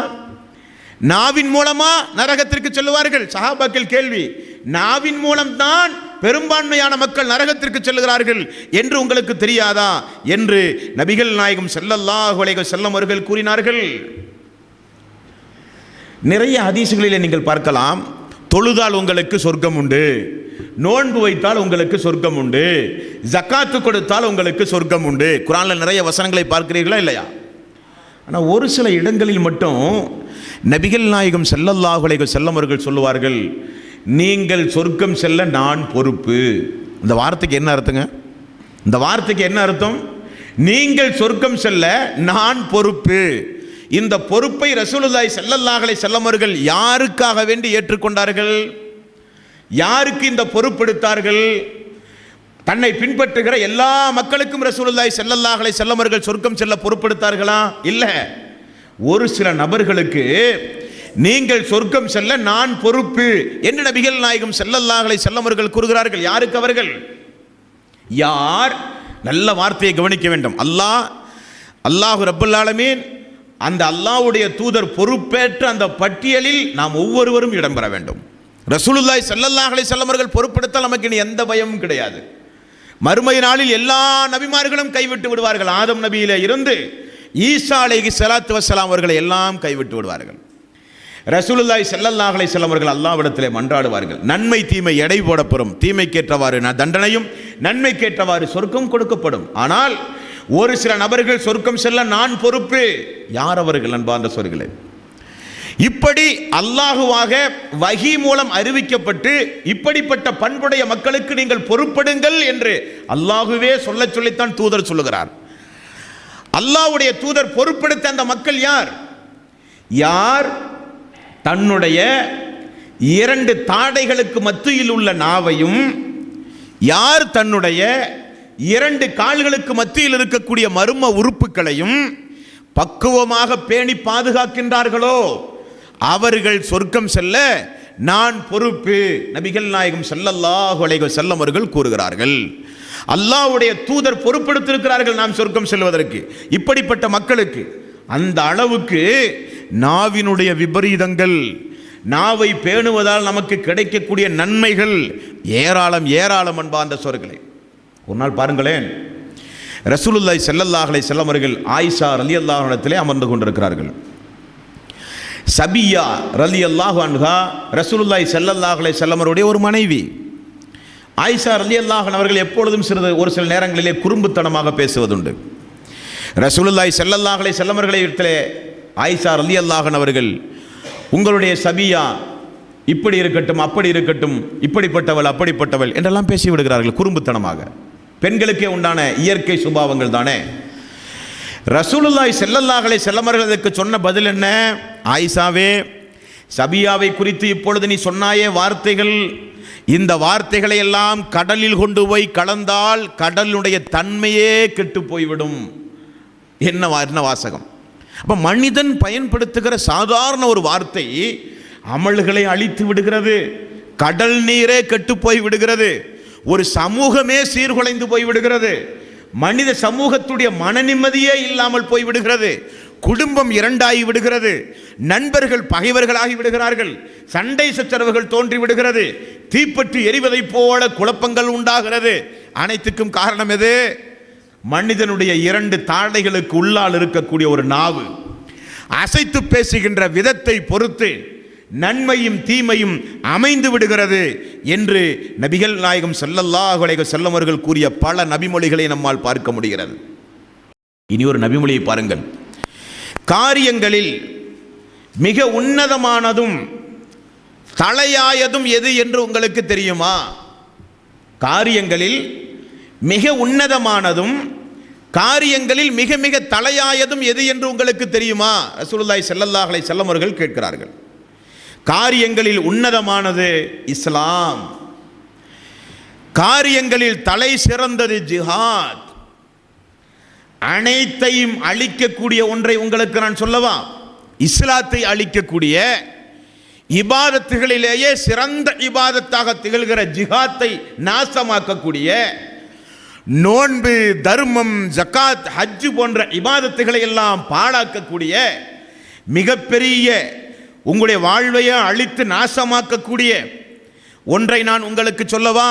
நாவின் மூலமா நரகத்திற்கு செல்லுவார்கள். சஹாபாக்கள் கேள்வி, நாவின் மூலம்தான் பெரும்பான்மையான மக்கள் நரகத்திற்கு செல்லுகிறார்கள் என்று உங்களுக்கு தெரியாதா என்று நபிகள் நாயகம் ஸல்லல்லாஹு அலைஹி வஸல்லம் அவர்கள் கூறினார்கள். நிறைய ஹதீஸ்களிலே நீங்கள் பார்க்கலாம், தொழுதால் உங்களுக்கு சொர்க்கம் உண்டு, நோன்பு வைத்தால் உங்களுக்கு சொர்க்கம் உண்டு, ஜக்காத்து கொடுத்தால் உங்களுக்கு சொர்க்கம் உண்டு. குர்ஆன்ல நிறைய வசனங்களை பார்க்கிறீர்களா இல்லையா? ஆனால் ஒரு சில இடங்களில் மட்டும் நபிகள் நாயகம் ஸல்லல்லாஹு அலைஹி வஸல்லம் அவர்கள் சொல்லுவார்கள், நீங்கள் சொர்க்கம் செல்ல நான் பொறுப்பு. இந்த வார்த்தைக்கு என்ன அர்த்தங்க? இந்த வார்த்தைக்கு என்ன அர்த்தம்? நீங்கள் சொர்க்கம் செல்ல நான் பொறுப்பு. இந்த பொறுப்பை ரசூலுல்லாஹி ஸல்லல்லாஹு அலைஹி வஸல்லம் அவர்கள் யாருக்காக வேண்டி ஏற்றுக்கொண்டார்கள்? யாருக்கு இந்த பொறுப்பெடுத்தார்கள்? தன்னை பின்பற்றுகிற எல்லா மக்களுக்கும் ரசூலுல்லாஹி ஸல்லல்லாஹு அலைஹி வஸல்லம் அவர்கள் சொர்க்கம் செல்ல பொறுப்பெடுத்தார்களா? இல்ல. ஒரு சில நபர்களுக்கு நீங்கள் சொர்க்கம் செல்ல நான் பொறுப்பு என்று நபிகள் நாயகம் ஸல்லல்லாஹு அலைஹி வஸல்லம் அவர்கள் கூறுகிறார்கள். யாருக்கு அவர்கள்? யார்? நல்ல வார்த்தையை கவனிக்க வேண்டும். அல்லாஹ் ரப்பல் ஆலமீன், அந்த அல்லாஹ்வுடைய தூதர் பொறுப்பேற்ற அந்த பட்டியலில் நாம் ஒவ்வொருவரும் இடம்பெற வேண்டும். ரசூலுல்லாஹி ஸல்லல்லாஹு அலைஹி வஸல்லம் அவர்கள் பொறுப்பெடுத்தால் நமக்கு இனி எந்த பயமும் கிடையாது. மறுமை நாளில் எல்லா நபிமார்களும் கைவிட்டு விடுவார்கள். ஆதம் நபியிலே இருந்து ஈசா அலைஹிஸ்ஸலாத்து வஸ்ஸலாம் அவர்களை எல்லாம் கைவிட்டு விடுவார்கள். ரசூலுல்லாஹி ஸல்லல்லாஹு அலைஹி வஸல்லம் அவர்கள் அல்லாஹ்விடத்திலே மன்றாடுவார்கள், நன்மை தீமை எடை போடப்படும், தீமைக்கேற்றவாறு தண்டனையும் நன்மைக்கேற்றவாறு சொர்க்கம் கொடுக்கப்படும். ஆனால் ஒரு சில நபர்கள் சொர்க்கம் செல்ல நான் பொறுப்பு. யார் அவர்கள் அன்பார்ந்த சோர்களே? இப்படி அல்லாஹுவாக வஹி மூலம் அறிவிக்கப்பட்டு இப்படிப்பட்ட பண்புடைய மக்களுக்கு நீங்கள் பொறுப்படுங்கள் என்று அல்லாஹுவே சொல்லித்தான் தூதர் சொல்லுகிறார். அல்லாஹ்வுடைய தூதர் பொறுப்படுத்த அந்த மக்கள் யார்? யார் தன்னுடைய 2 தாடைகளுக்கு மத்தியில் உள்ள நாவையும், யார் தன்னுடைய 2 கால்களுக்கு மத்தியில் இருக்கக்கூடிய மர்ம உறுப்புகளையும் பக்குவமாக பேணி பாதுகாக்கின்றார்களோ அவர்கள் சொர்க்கம் செல்ல நான் பொறுப்பு. நபிகள் நாயகம் ஸல்லல்லாஹு அலைஹி வஸல்லம் அவர்கள் கூறுகிறார்கள். அல்லாஹ்வுடைய தூதர் பொறுப்பெடுத்திருக்கிறார்கள் நாம் சொர்க்கம் செல்வதற்கு. இப்படிப்பட்ட மக்களுக்கு அந்த அளவுக்கு நாவினுடைய விபரீதங்கள், நாவை பேணுவதால் நமக்கு கிடைக்கக்கூடிய நன்மைகள் ஏராளம் ஏராளம் அன்பார்ந்த சோர்களே. ஒரு நாள் பாருங்களேன், ரசூலுல்லாஹி ஸல்லல்லாஹு அலைஹி வஸல்லம் அவர்கள் ஆயிஷா ரலியல்லாஹு அன்ஹாவிடத்திலே அமர்ந்து கொண்டிருக்கிறார்கள். சபியா ரலியல்லாஹு அன்ஹா ரசூலுல்லாஹி ஸல்லல்லாஹு அலைஹி வஸல்லம் அவருடைய ஒரு மனைவி. ஆயிஷா ரலியல்லாஹு அன்ஹா அவர்கள் எப்பொழுதும் ஒரு சில நேரங்களிலே குறும்புத்தனமாக பேசுவதுண்டு. ரசூலுல்லாஹி ஸல்லல்லாஹு அலைஹி வஸல்லம் அவர்களிடத்திலே ஆயிஷா ரலியல்லாஹு அன்ஹா அவர்கள், உங்களுடைய சபியா இப்படி இருக்கட்டும், அப்படி இருக்கட்டும், இப்படிப்பட்டவள் அப்படிப்பட்டவள் என்றெல்லாம் பேசி விடுகிறார்கள் குறும்புத்தனமாக. பெண்களுக்கே உண்டான இயற்கை சுபாவங்கள் தானே. ரசூலுல்லாஹி ஸல்லல்லாஹு அலைஹி வஸல்லம் அவர்களுக்கு சொன்ன பதில் என்ன? ஆயிஷாவே, சபியாவை குறித்து இப்பொழுது நீ சொன்னாயே வார்த்தைகள், இந்த வார்த்தைகளை எல்லாம் கடலில் கொண்டு போய் கலந்தால் கடலுடைய தன்மையே கெட்டு போய்விடும். என்ன வாசகம்! அப்ப மனிதன் பயன்படுத்துகிற சாதாரண ஒரு வார்த்தை அமல்களை அழித்து விடுகிறது. கடல் நீரே கெட்டு போய் விடுகிறது. ஒரு சமூகமே சீர்குலைந்து போய் விடுகிறது. மனித சமூகத்துடைய மன நிம்மதியே இல்லாமல் போய் விடுகிறது. குடும்பம் இரண்டாகி விடுகிறது. நண்பர்கள் பகைவர்களாகி விடுகிறார்கள். சண்டை சச்சரவுகள் தோன்றி விடுகிறது. தீப்பற்றி எரிவதைப் போல குழப்பங்கள் உண்டாகிறது. அனைத்துக்கும் காரணம் எது? மனிதனுடைய இரண்டு தாடைகளுக்கு உள்ளால் இருக்கக்கூடிய ஒரு நாவு. அசைத்து பேசுகின்ற விதத்தை பொறுத்து நன்மையும் தீமையும் அமைந்து விடுகிறது என்று நபிகள் நாயகம் ஸல்லல்லாஹு அலைஹி வஸல்லம் அவர்கள் கூறிய பல நபிமொழிகளை நம்மால் பார்க்க முடிகிறது. இனி ஒரு நபிமொழியை பாருங்கள். காரியங்களில் மிக உன்னதமானதும் தலையாயதும் எது என்று உங்களுக்கு தெரியுமா? காரியங்களில் மிக உன்னதமானதும் காரியங்களில் மிக மிக தலையாயதும் எது என்று உங்களுக்கு தெரியுமா? ரசூலுல்லாஹி ஸல்லல்லாஹு அலைஹி வஸல்லம் அவர்கள் கேட்கிறார்கள். காரியங்களில் உன்னதமானது இஸ்லாம், காரியங்களில் தலை சிறந்தது ஜிஹாத். அனைத்தையும் அழிக்கக்கூடிய ஒன்றை உங்களுக்கு நான் சொல்லவா? இஸ்லாத்தை அழிக்கக்கூடிய இபாதத்துகளிலேயே சிறந்த இபாதத்தாக திகழ்கிற ஜிஹாத்தை நாசமாக்கக்கூடிய நோன்பு, தர்மம், ஜகாத், ஹஜ் போன்ற இபாதத்துகளை எல்லாம் பாழாக்கக்கூடிய மிகப்பெரிய உங்களுடைய வாழ்வையை அழித்து நாசமாக்கக்கூடிய ஒன்றை நான் உங்களுக்கு சொல்லவா?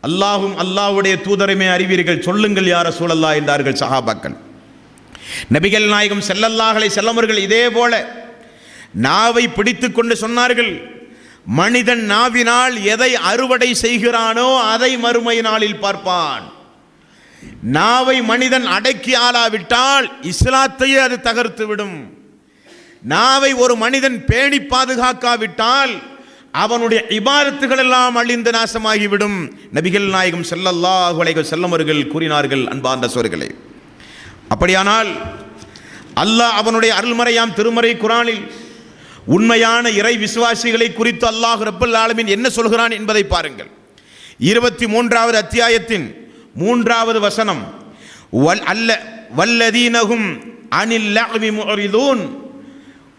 அல்லாஹும் அல்லாஹ்வுடைய தூதருமே அறிவீர்கள், சொல்லுங்கள் யா ரசூலல்லாஹ் என்றார்கள் சஹாபாக்கள். நபிகள் நாயகம் ஸல்லல்லாஹு அலைஹி வஸல்லம் அவர்கள் இதே போல நாவை பிடித்து கொண்டு சொன்னார்கள், மனிதன் நாவினால் எதை அறுவடை செய்கிறானோ அதை மறுமை நாளில் பார்ப்பான். நாவை மனிதன் அடக்கி ஆளாவிட்டால் இஸ்லாத்தையே அது தகர்த்து விடும். நாவை ஒரு மனிதன் பேணி பாதுகாக்காவிட்டால் அவனுடைய இபாதத்துகள் எல்லாம் அழிந்து நாசமாகிவிடும். நபிகள் நாயகம் ஸல்லல்லாஹு அலைஹி வஸல்லம் அவர்கள் கூறினார்கள். அன்பார்ந்த சோர்களே, அப்படியானால் அல்லாஹ் அவனுடைய அருள்மறையாம் திருமறை குர்ஆனில் உண்மையான இறை விசுவாசிகளை குறித்து அல்லாஹ் ரப்பல் ஆலமீன் என்ன சொல்கிறான் என்பதை பாருங்கள். 23வது அத்தியாயத்தின் 3வது வசனம், வல்லதீனஹும் அனில் லஹ்வி முஅரிதூன்.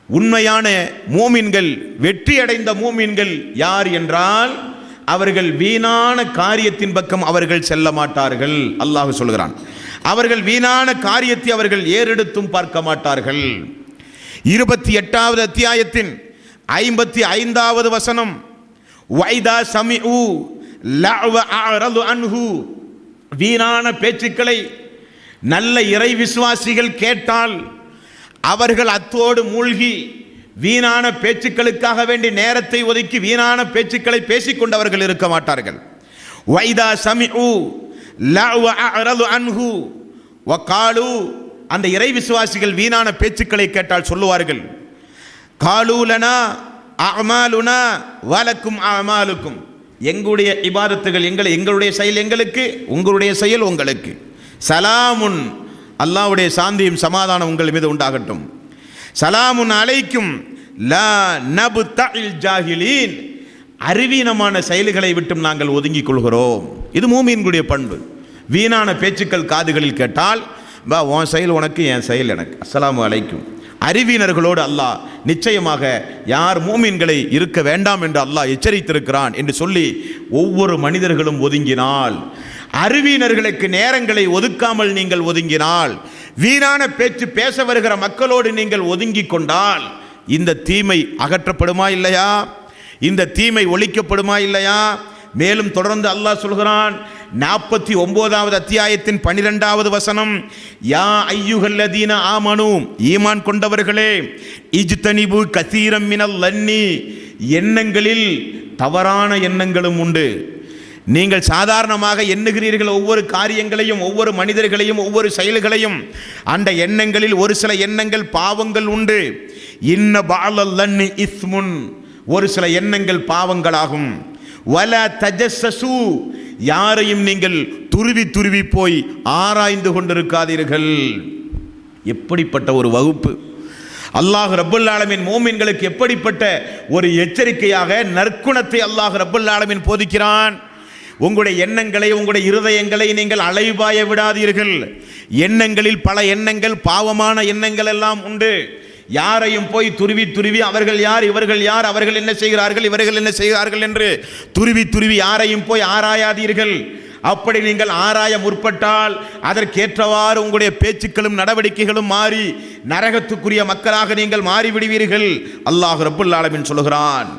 உண்மையான மூமின்கள், வெற்றி அடைந்த மூமின்கள் யார் என்றால் அவர்கள் வீணான காரியத்தின் பக்கம் அவர்கள் செல்ல மாட்டார்கள். அல்லாஹ் சொல்கிறான், அவர்கள் வீணான காரியத்தை அவர்கள் ஏறெடுத்தும் பார்க்க மாட்டார்கள். 28வது அத்தியாயத்தின் 55வது வசனம், வைதா சமிஉ லஅவ அஅரது அன்ஹு. வீணான பேச்சுக்களை நல்ல இறை விசுவாசிகள் கேட்டால் அவர்கள் அத்தோடு மூழ்கி வீணான பேச்சுக்களுக்காக வேண்டி நேரத்தை ஒதுக்கி வீணான பேச்சுக்களை பேசிக்கொண்டவர்கள் இருக்க மாட்டார்கள். வைதா சமிஉ லஅவ அஅரது அன்ஹு வகாலு. அந்த இறை விசுவாசிகள் வீணான பேச்சுக்களை கேட்டால் சொல்லுவார்கள், காலு லனா அஅமாலுனா வலக்கும் அஅமாலுக்கும். எங்களுடைய இபாதத்துகள் எங்களுடைய செயல் எங்களுக்கு, உங்களுடைய செயல் உங்களுக்கு. சலாமுன், அல்லாஹ்வுடைய சாந்தியும் சமாதானம் உங்கள் மீது உண்டாகட்டும். சலாமுன் அலைக்கும் லா நப்தஇல் ஜாஹிலீன். அறிவீனமான செயல்களை விட்டும் நாங்கள் ஒதுங்கிக் கொள்கிறோம். இது மூமின்களுடைய பண்பு. வீணான பேச்சுக்கள் காதுகளில் கேட்டால், பா உன் செயல் உனக்கு, என் செயல் எனக்கு, அஸ்ஸலாமு அலைக்கும். அறிவீனர்களோடு அல்லாஹ் நிச்சயமாக யார் மூமின்களை இருக்க வேண்டாம் என்று அல்லாஹ் எச்சரித்திருக்கிறான் என்று சொல்லி ஒவ்வொரு மனிதர்களும் ஒதுங்கினால், அறிவீனர்களுக்கு நேரங்களை ஒதுக்காமல் நீங்கள் ஒதுங்கினால், வீணான பேச்சு பேச வருகிற மக்களோடு நீங்கள் ஒதுங்கி கொண்டால் இந்த தீமை அகற்றப்படுமா இல்லையா? இந்த தீமை ஒழிக்கப்படுமா இல்லையா? மேலும் தொடர்ந்து அல்லாஹ் சொல்கிறான் 49வது அத்தியாயத்தின் 12வது வசனம், யா ஐயுஹல்லதீன ஆமனு, ஈமான் கொண்டவர்களே, இஜ்தனிபு கஸீரம் மினல் லன்னி. எண்ணங்களில் தவறான எண்ணங்களும் உண்டு. நீங்கள் சாதாரணமாக எண்ணுகிறீர்கள் ஒவ்வொரு காரியங்களையும், ஒவ்வொரு மனிதர்களையும், ஒவ்வொரு செயல்களையும். அந்த எண்ணங்களில் ஒரு சில எண்ணங்கள் பாவங்கள் உண்டு. இன்ன பாலல்லன்னி இஸ்முன், ஒரு சில எண்ணங்கள் பாவங்களாகும். வல தஜஸ்ஸு, யாரையும் நீங்கள் துருவி துருவி போய் ஆராய்ந்து கொண்டிருக்காதீர்கள். எப்படிப்பட்ட ஒரு வகுப்பு! அல்லாஹ் ரப்பல் ஆலமீன் மோமின்களுக்கு எப்படிப்பட்ட ஒரு எச்சரிக்கையாக நற்குணத்தை அல்லாஹ் ரப்பல் ஆலமீன் போதிக்கிறான். உங்களுடைய எண்ணங்களை, உங்களுடைய இருதயங்களை நீங்கள் அலைபாய விடாதீர்கள். எண்ணங்களில் பல எண்ணங்கள், பாவமான எண்ணங்கள் எல்லாம் உண்டு. யாரையும் போய் துருவி துருவி அவர்கள் யார், இவர்கள் யார், அவர்கள் என்ன செய்கிறார்கள், இவர்கள் என்ன செய்கிறார்கள் என்று துருவி துருவி யாரையும் போய் ஆராயாதீர்கள். அப்படி நீங்கள் ஆராய முற்பட்டால் அதற்கேற்றவாறு உங்களுடைய பேச்சுக்களும் நடவடிக்கைகளும் மாறி நரகத்துக்குரிய மக்களாக நீங்கள் மாறிவிடுவீர்கள். அல்லாஹ் ரப்பல் ஆலமீன் சொல்கிறான்.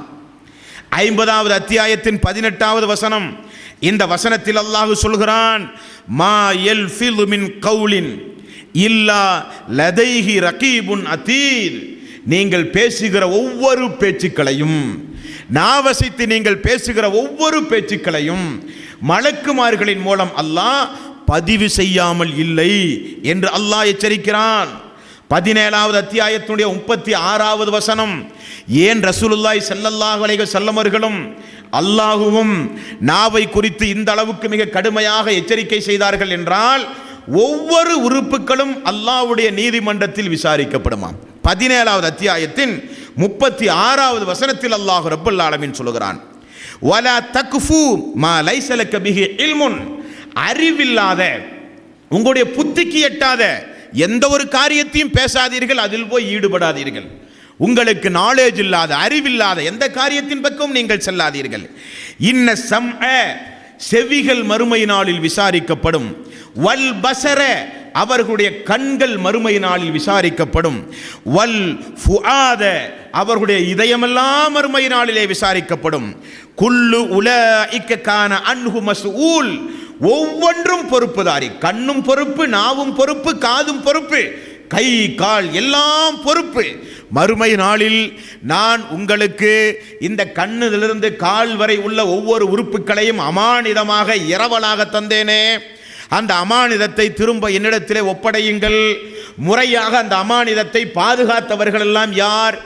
50வது அத்தியாயத்தின் 18வது வசனம். இந்த வசனத்தில் அல்லாஹ் சொல்கிறான், மா யல்ஃபிது மின் கௌலின் இல்லா லதைஹி ரகீபுன் அதீத். நீங்கள் பேசுகிற ஒவ்வொரு பேச்சுக்களையும், நாவசித்து நீங்கள் பேசுகிற ஒவ்வொரு பேச்சுக்களையும் மலக்குமார்களின் மூலம் அல்லாஹ் பதிவு செய்யாமல் இல்லை என்று அல்லாஹ் எச்சரிக்கிறான். 17வது அத்தியாயத்தினுடைய 36வது வசனம். ஏன் ரசூலுல்லாஹி ஸல்லல்லாஹு அலைஹி வஸல்லம் அவர்களும் அல்லாஹுவும் நாவை குறித்து இந்த அளவுக்கு மிக கடுமையாக எச்சரிக்கை செய்தார்கள் என்றால், ஒவ்வொரு உறுப்புகளும் அல்லாஹ்வுடைய நீதிமன்றத்தில் விசாரிக்கப்படுமாம். 17வது அத்தியாயத்தின் 36வது வசனத்தில் அல்லாஹ் ரப்பல் ஆலமீன் சொல்கிறான், வலா தக்ஃபு மா லைஸ லக பிஹி இல்முன். அறிவில்லாத, உங்களுடைய புத்திக்கு எட்டாத எந்த ஒரு காரியத்தையும் பேசாதீர்கள், அதில் போய் ஈடுபடாதீர்கள். உங்களுக்கு நாலேஜ் இல்லாத, அறிவில்லாத எந்த காரியத்தின் பக்கம் நீங்கள் செல்லாதீர்கள். இன்ன சம்அ, செவிகள் மறுமை நாளில் விசாரிக்கப்படும். வல் பஸர, அவர்களுடைய கண்கள் மறுமை நாளில் விசாரிக்கப்படும். வல் ஃபுஆத, அவர்களுடைய இதயமெல்லாம் மறுமை நாளிலே விசாரிக்கப்படும். குல்லு உலைக கான அன்ஹு மஸ்ஊல், ஒவ்வொன்றும் பொறுப்புதாரி. கண்ணும் பொறுப்பு, நாவும் பொறுப்பு, காதும் பொறுப்பு, கை கால் எல்லாம் பொறுப்பு. மறுமை நாளில் நான் உங்களுக்கு இந்த கண்ணிலிருந்து கால் வரை உள்ள ஒவ்வொரு உறுப்புகளையும் அமானிதமாக இரவலாக தந்தேனே, அந்த அமானிதத்தை திரும்ப என்னிடத்திலே ஒப்படையுங்கள். முறையாக அந்த அமானிதத்தை பாதுகாத்தவர்கள் எல்லாம் யார்,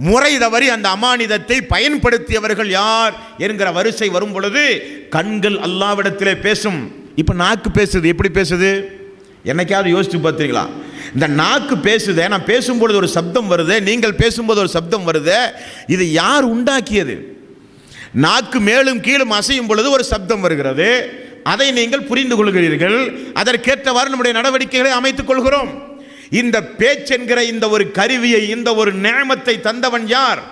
முறை தவறி அந்த அமானிதத்தை பயன்படுத்தியவர்கள் யார் என்கிற வரிசை வரும் பொழுது கண்கள் அல்லாஹ்விடத்திலே பேசும். இப்போ நாக்கு பேசுது, எப்படி பேசுது? என்னைக்காவது யோசிச்சு பார்த்தீங்களா? இந்த நாக்கு பேசுதே, நான் பேசும்பொழுது ஒரு சப்தம் வருது, நீங்கள் பேசும்போது ஒரு சப்தம் வருது, இது யார் உண்டாக்கியது? நாக்கு மேலும் கீழும் அசையும் பொழுது ஒரு சப்தம் வருகிறது, அதை நீங்கள் புரிந்து கொள்கிறீர்கள். அதற்கேற்றவாறு நம்முடைய நடவடிக்கைகளை அமைத்துக் கொள்கிறோம். இந்த பேச்சென்கிற இந்த ஒரு கருவியை, இந்த ஒரு நிஅமத்தை தந்தவன் யார்?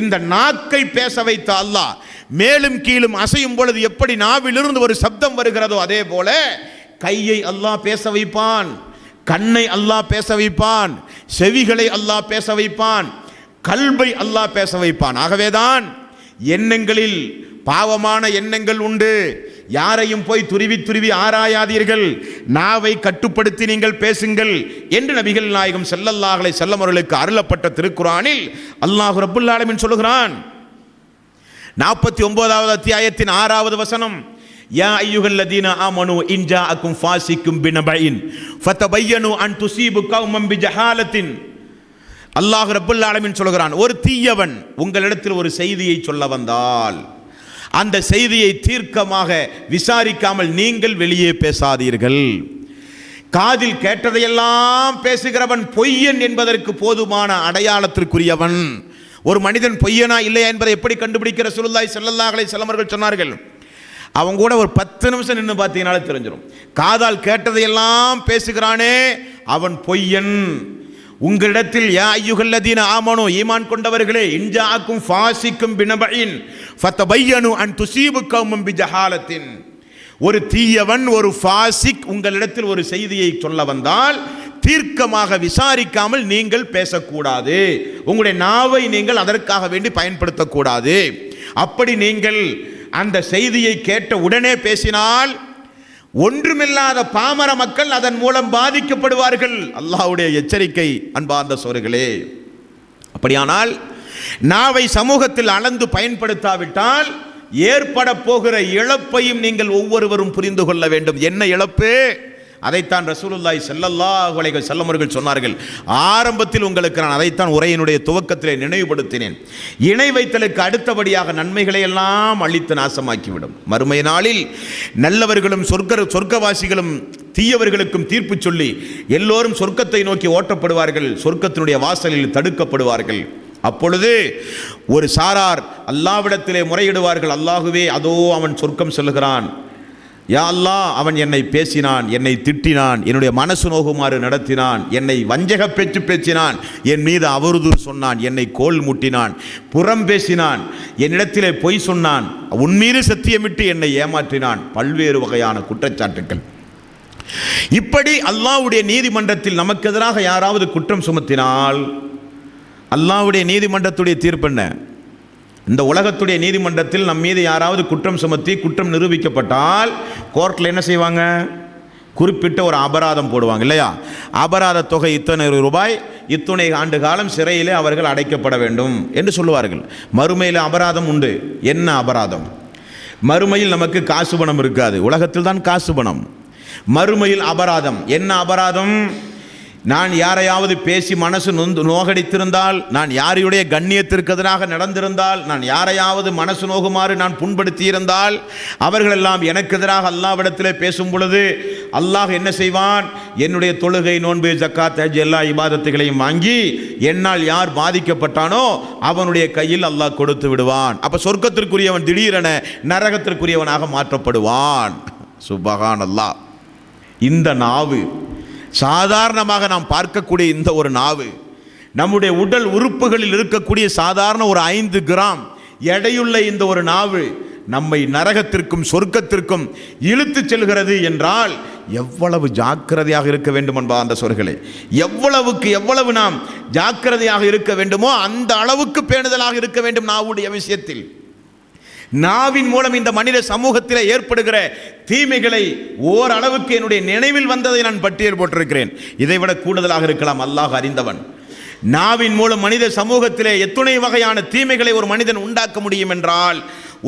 இந்த நாக்கை பேச வைத்த அல்லாஹ். மேலும் கீழும் அசையும் பொழுது எப்படி நாவிலிருந்து ஒரு சப்தம் வருகிறதோ அதே போல கையை அல்லாஹ் பேச வைப்பான், கண்ணை அல்லாஹ் பேச வைப்பான், செவிகளை அல்லாஹ் பேச வைப்பான், கல்பை அல்லாஹ் பேச வைப்பான். ஆகவேதான் எண்ணங்களில் பாவமான எண்ணங்கள் உண்டு. யாரையும் போய் துருவி துருவி ஆராயாதீர்கள், நாவை கட்டுப்படுத்தி நீங்கள் பேசுங்கள் என்று நபிகள் நாயகம் ஸல்லல்லாஹு அலைஹி வஸல்லம் அவர்களுக்கு அருளப்பட்ட திருக்குர்ஆனில் அல்லாஹ் ரப்பல் ஆலமீன் சொல்கிறான். 49வது அத்தியாயத்தின் 6வது வசனம். யா அய்யுஹல்லதீன ஆமனு இன் ஜாஅக்கும் ஃபாஸிக்கும் பினபஇன் ஃபதபையனு அன் துஸீபு கௌமன் பிஜஹாலத்தின். அல்லாஹ் ரப்பல் ஆலமீன் சொல்கிறான், ஒரு தீயவன் உங்களிடத்தில் ஒரு செய்தியை சொல்ல வந்தால் அந்த செய்தியை தீர்க்கமாக விசாரிக்காமல் நீங்கள் வெளியே பேசாதீர்கள். காதில் கேட்டதையெல்லாம் பேசுகிறவன் பொய்யன் என்பதற்கு போதுமான அடையாளத்திற்குரியவன். ஒரு மனிதன் பொய்யனா இல்லையா என்பதை எப்படி கண்டுபிடிக்கிற ரசூலுல்லாஹி ஸல்லல்லாஹு அலைஹி வஸல்லம் அவர்கள் சொன்னார்கள், அவங்க கூட ஒரு 10 நிமிஷம் நின்று பார்த்தீங்கனாலே தெரிஞ்சிடும். காதால் கேட்டதையெல்லாம் பேசுகிறானே அவன் பொய்யன். உங்களிடத்தில் யா அய்யுஹல்லதீன ஆமனு, ஈமான் கொண்டவர்களே, இன்ஜாக்கும் ஃபாஸிக்கும் பினபஇன் ஃபதபையனு அன் துஸீபு கௌமன் பிஜஹாலத்தின். ஒரு தீயவன், ஒரு ஃபாஸிக் உங்களிடத்தில் ஒரு செய்தியை சொல்ல வந்தால் தீர்க்கமாக விசாரிக்காமல் நீங்கள் பேசக்கூடாது. உங்களுடைய நாவை நீங்கள் அதற்காக வேண்டி பயன்படுத்தக்கூடாது. அப்படி நீங்கள் அந்த செய்தியை கேட்ட உடனே பேசினால் ஒன்றுமில்லாத பாமர மக்கள் அதன் மூலம் பாதிக்கப்படுவார்கள். அல்லாஹ்வுடைய எச்சரிக்கை அன்பார்ந்த சோர்களே. அப்படியானால் நாவை சமூகத்தில் அளந்து பயன்படுத்தாவிட்டால் ஏற்பட போகிற இழப்பையும் நீங்கள் ஒவ்வொருவரும் புரிந்து கொள்ள வேண்டும். என்ன இழப்பு? அதைத்தான் ரசூலுல்லாஹி ஸல்லல்லாஹு அலைஹி வஸல்லம் அவர்கள் சொன்னார்கள். ஆரம்பத்தில் உங்களுக்கு நான் அதைத்தான் உரையினுடைய துவக்கத்திலே நினைவுபடுத்தினேன். இணை வைத்தலுக்கு அடுத்தபடியாக நன்மைகளை எல்லாம் அழித்து நாசமாக்கிவிடும். மறுமை நாளில் நல்லவர்களும் சொர்க்கவாசிகளும் தீயவர்களுக்கும் தீர்ப்பு சொல்லி எல்லோரும் சொர்க்கத்தை நோக்கி ஓட்டப்படுவார்கள், சொர்க்கத்தினுடைய வாசலில் தடுக்கப்படுவார்கள். அப்பொழுது ஒரு சாரார் அல்லாஹ்விடத்திலே முறையிடுவார்கள், அல்லாஹுவே அதோ அவன் சொர்க்கம் செல்கிறான், யா அல்லாஹ் அவன் என்னை பேசினான், என்னை திட்டினான், என்னுடைய மனசு நோகுமாறு நடத்தினான், என்னை வஞ்சக பேச்சு பேசினான், என் மீது அவதூறு சொன்னான், என்னை கோல் முட்டினான், புறம் பேசினான், என்னிடத்திலே பொய் சொன்னான், உன் மீது சத்தியமிட்டு என்னை ஏமாற்றினான், பல்வேறு வகையான குற்றச்சாட்டுக்கள். இப்படி அல்லாஹ்வுடைய நீதிமன்றத்தில் நமக்கு எதிராக யாராவது குற்றம் சுமத்தினால் அல்லாஹ்வுடைய நீதிமன்றத்துடைய தீர்ப்பு என்ன? இந்த உலகத்துடைய நீதிமன்றத்தில் நம் மீது யாராவது குற்றம் சுமத்தி குற்றம் நிரூபிக்கப்பட்டால் கோர்ட்டில் என்ன செய்வாங்க? குறிப்பிட்ட ஒரு அபராதம் போடுவாங்க இல்லையா? அபராத தொகை இத்தனை ரூபாய், இத்துணை ஆண்டு காலம் சிறையிலே அவர்கள் அடைக்கப்பட வேண்டும் என்று சொல்லுவார்கள். மறுமையில் அபராதம் உண்டு. என்ன அபராதம்? மறுமையில் நமக்கு காசு பணம் இருக்காது, உலகத்தில் தான் காசு பணம். மறுமையில் அபராதம். என்ன அபராதம்? நான் யாரையாவது பேசி மனசு நோகடித்திருந்தால், நான் யாரையுடைய கண்ணியத்திற்கு எதிராக நடந்திருந்தால், நான் யாரையாவது மனசு நோகுமாறு நான் புண்படுத்தி இருந்தால், அவர்களெல்லாம் எனக்கு எதிராக அல்லாஹ்விடத்திலே பேசும் பொழுது அல்லாஹ் என்ன செய்வான்? என்னுடைய தொழுகை, நோன்பு, ஜக்காத், ஹஜ் எல்லா இபாதத்துகளையும் வாங்கி என்னால் யார் பாதிக்கப்பட்டானோ அவனுடைய கையில் அல்லாஹ் கொடுத்து விடுவான். அப்ப சொர்க்கத்திற்குரியவன் திடீரென நரகத்திற்குரியவனாக மாற்றப்படுவான். சுப்ஹானல்லாஹ். இந்த நாவு, சாதாரணமாக நாம் பார்க்கக்கூடிய இந்த ஒரு நாவு, நம்முடைய உடல் உறுப்புகளில் இருக்கக்கூடிய சாதாரண ஒரு 5 கிராம் எடையுள்ள இந்த ஒரு நாவு நம்மை நரகத்திற்கும் சொர்க்கத்திற்கும் இழுத்து செல்கிறது என்றால் எவ்வளவு ஜாக்கிரதையாக இருக்க வேண்டும் என்பா அந்த சொற்களே. எவ்வளவு நாம் ஜாக்கிரதையாக இருக்க வேண்டுமோ அந்த அளவுக்கு பேணுதலாக இருக்க வேண்டும் நாவுடைய விஷயத்தில். நாவின் மூலம் இந்த மனித சமூகத்தில் ஏற்படுகிற தீமைகளை ஓரளவுக்கு என்னுடைய நினைவில் வந்ததை நான் பட்டியல் போட்டிருக்கிறேன். இதைவிட கூடுதலாக இருக்கலாம், அல்லாஹ் அறிந்தவன். நாவின் மூலம் மனித சமூகத்திலே எத்துணை வகையான தீமைகளை ஒரு மனிதன் உண்டாக்க முடியும் என்றால்,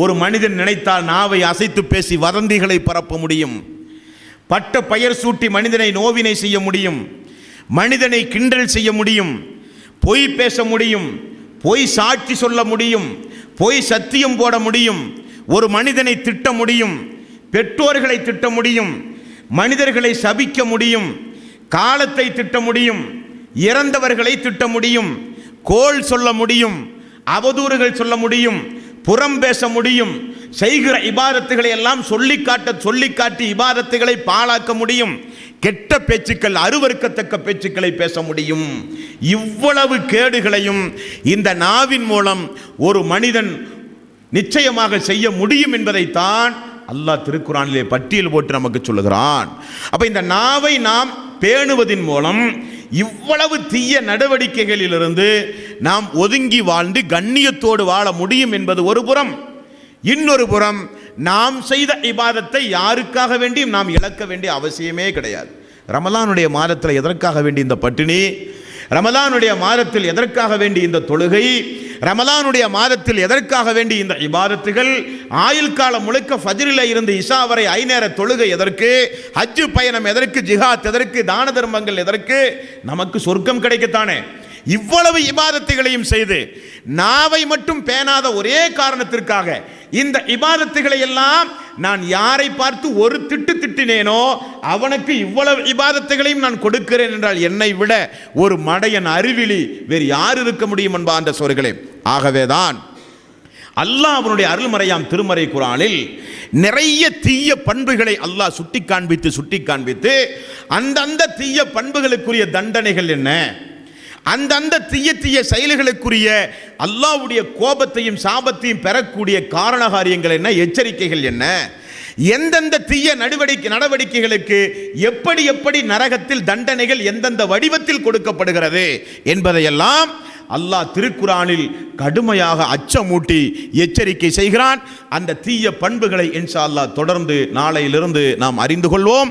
ஒரு மனிதன் நினைத்தால் நாவை அசைத்து பேசி வதந்திகளை பரப்ப முடியும், பட்ட பெயர் சூட்டி மனிதனை நோவினை செய்ய முடியும், மனிதனை கிண்டல் செய்ய முடியும், பொய் பேச முடியும், பொய் சாட்சி சொல்ல முடியும், பொய் சத்தியம் போட முடியும், ஒரு மனிதனை திட்ட முடியும், பெற்றோர்களை திட்ட முடியும், மனிதர்களை சபிக்க முடியும், காலத்தை திட்ட முடியும், இறந்தவர்களை திட்ட முடியும், கோள் சொல்ல முடியும், அவதூறுகள் சொல்ல முடியும், புறம் பேச முடியும், செய்கிற இபாதத்துகளை எல்லாம் சொல்லிக்காட்டி இபாதத்துகளை பாழாக்க முடியும், கெட்ட பேச்சுக்கள், அருவருக்கத்தக்க பேச்சுக்களை பேச முடியும். இவ்வளவு கேடுகளையும் இந்த நாவின் மூலம் ஒரு மனிதன் நிச்சயமாக செய்ய முடியும் என்பதைத்தான் அல்லாஹ் திருக்குர்ஆனிலே பட்டியல் போட்டு நமக்கு சொல்லுகிறான். அப்ப இந்த நாவை நாம் பேணுவதின் மூலம் இவ்வளவு தீய நடவடிக்கைகளிலிருந்து நாம் ஒதுங்கி வாழ்ந்து கண்ணியத்தோடு வாழ முடியும் என்பது ஒரு புறம். இன்னொரு புறம், நாம் செய்த இபாதத்தை யாருக்காக வேண்டியும் நாம் இழக்க வேண்டிய அவசியமே கிடையாது. ரமலானுடைய மாதத்தில் எதற்காக வேண்டி இந்த பட்டினி? ரமலானுடைய மாதத்தில் எதற்காக வேண்டி இந்த தொழுகை? ரமலானுடைய மாதத்தில் எதற்காக வேண்டி இந்த இபாதத்துகள்? ஆயுள் காலம் முழுக்க ஃபஜ்ரில் இருந்து இஷா வரை 5 நேர தொழுகை எதற்கு? ஹஜ் பயணம் எதற்கு? ஜிஹாத் எதற்கு? தான தர்மங்கள் எதற்கு? நமக்கு சொர்க்கம் கிடைக்கத்தானே. இவ்வளவு இபாதத்துகளையும் செய்து நாவை மட்டும் பேணாத ஒரே காரணத்திற்காக இந்த இபாதத்துகளை எல்லாம் நான் யாரை பார்த்து ஒரு திட்டினேனோ அவனுக்கு இவ்வளவு இபாதத்துகளையும் நான் கொடுக்கிறேன் என்றால் என்னை விட ஒரு மடையன் அறிவிலி வேறு யார் இருக்க முடியும் என்பா அந்த சொற்களே. ஆகவேதான் அல்லாஹ் அவனுடைய அருள்மறையாம் திருமறை குர்ஆனில் நிறைய தீய பண்புகளை அல்லாஹ் சுட்டி காண்பித்து அந்த தீய பண்புகளுக்குரிய தண்டனைகள் என்ன, அந்த தீய செயல்களுக்குரிய அல்லாஹ்வுடைய கோபத்தையும் சாபத்தையும் பெறக்கூடிய காரண காரியங்கள் என்ன, எச்சரிக்கைகள் என்ன, எந்தெந்த தீய நடவடிக்கைகளுக்கு எப்படி நரகத்தில் தண்டனைகள் எந்தெந்த வடிவத்தில் கொடுக்கப்படுகிறது என்பதையெல்லாம் அல்லாஹ் திருக்குர்ஆனில் கடுமையாக அச்சமூட்டி எச்சரிக்கை செய்கிறான். அந்த தீய பண்புகளை இன்ஷா அல்லாஹ் தொடர்ந்து நாளையிலிருந்து நாம் அறிந்து கொள்வோம்.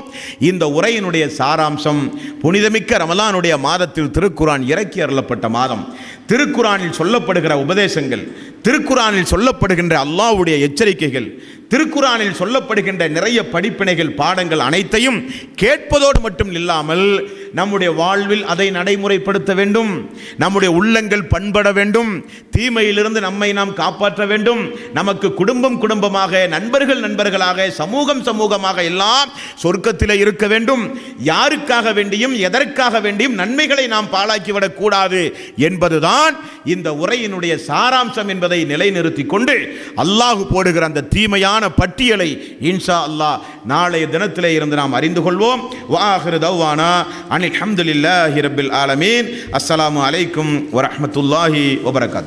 இந்த உரையினுடைய சாராம்சம், புனிதமிக்க ரமலானுடைய மாதத்தில் திருக்குர்ஆன் இறக்கி அருளப்பட்ட மாதம். திருக்குரானில் சொல்லப்படுகிற உபதேசங்கள், திருக்குரானில் சொல்லப்படுகின்ற அல்லாஹ்வுடைய எச்சரிக்கைகள், திருக்குரானில் சொல்லப்படுகின்ற நிறைய படிப்பினைகள், பாடங்கள் அனைத்தையும் கேட்பதோடு மட்டும் இல்லாமல் நம்முடைய வாழ்வில் அதை நடைமுறைப்படுத்த வேண்டும். நம்முடைய உள்ளங்கள் பண்பட வேண்டும். தீமையிலிருந்து நம்மை நாம் காப்பாற்ற வேண்டும். நமக்கு குடும்பம் குடும்பமாக, நண்பர்கள் நண்பர்களாக, சமூகம் சமூகமாக எல்லாம் சொர்க்கத்திலே இருக்க வேண்டும். யாருக்காக வேண்டியும் எதற்காக வேண்டியும் நன்மைகளை நாம் பாழாக்கிவிடக் கூடாது என்பதுதான் இந்த உரையினுடைய சாராம்சம் என்பதை நிலைநிறுத்திக் கொண்டு அல்லாஹ் போடுகிற அந்த தீமையான பட்டியலை இன்ஷா அல்லாஹ் நாளைய தினத்திலே இருந்து நாம் அறிந்து கொள்வோம். வாஹிரு தவ்வானா அனில் ஹம்துலில்லாஹி ரப்பில் ஆலமீன். அஸ்ஸலாமு அலைக்கும் வரஹ்மத்துல்லாஹி வபரகாத்துஹு.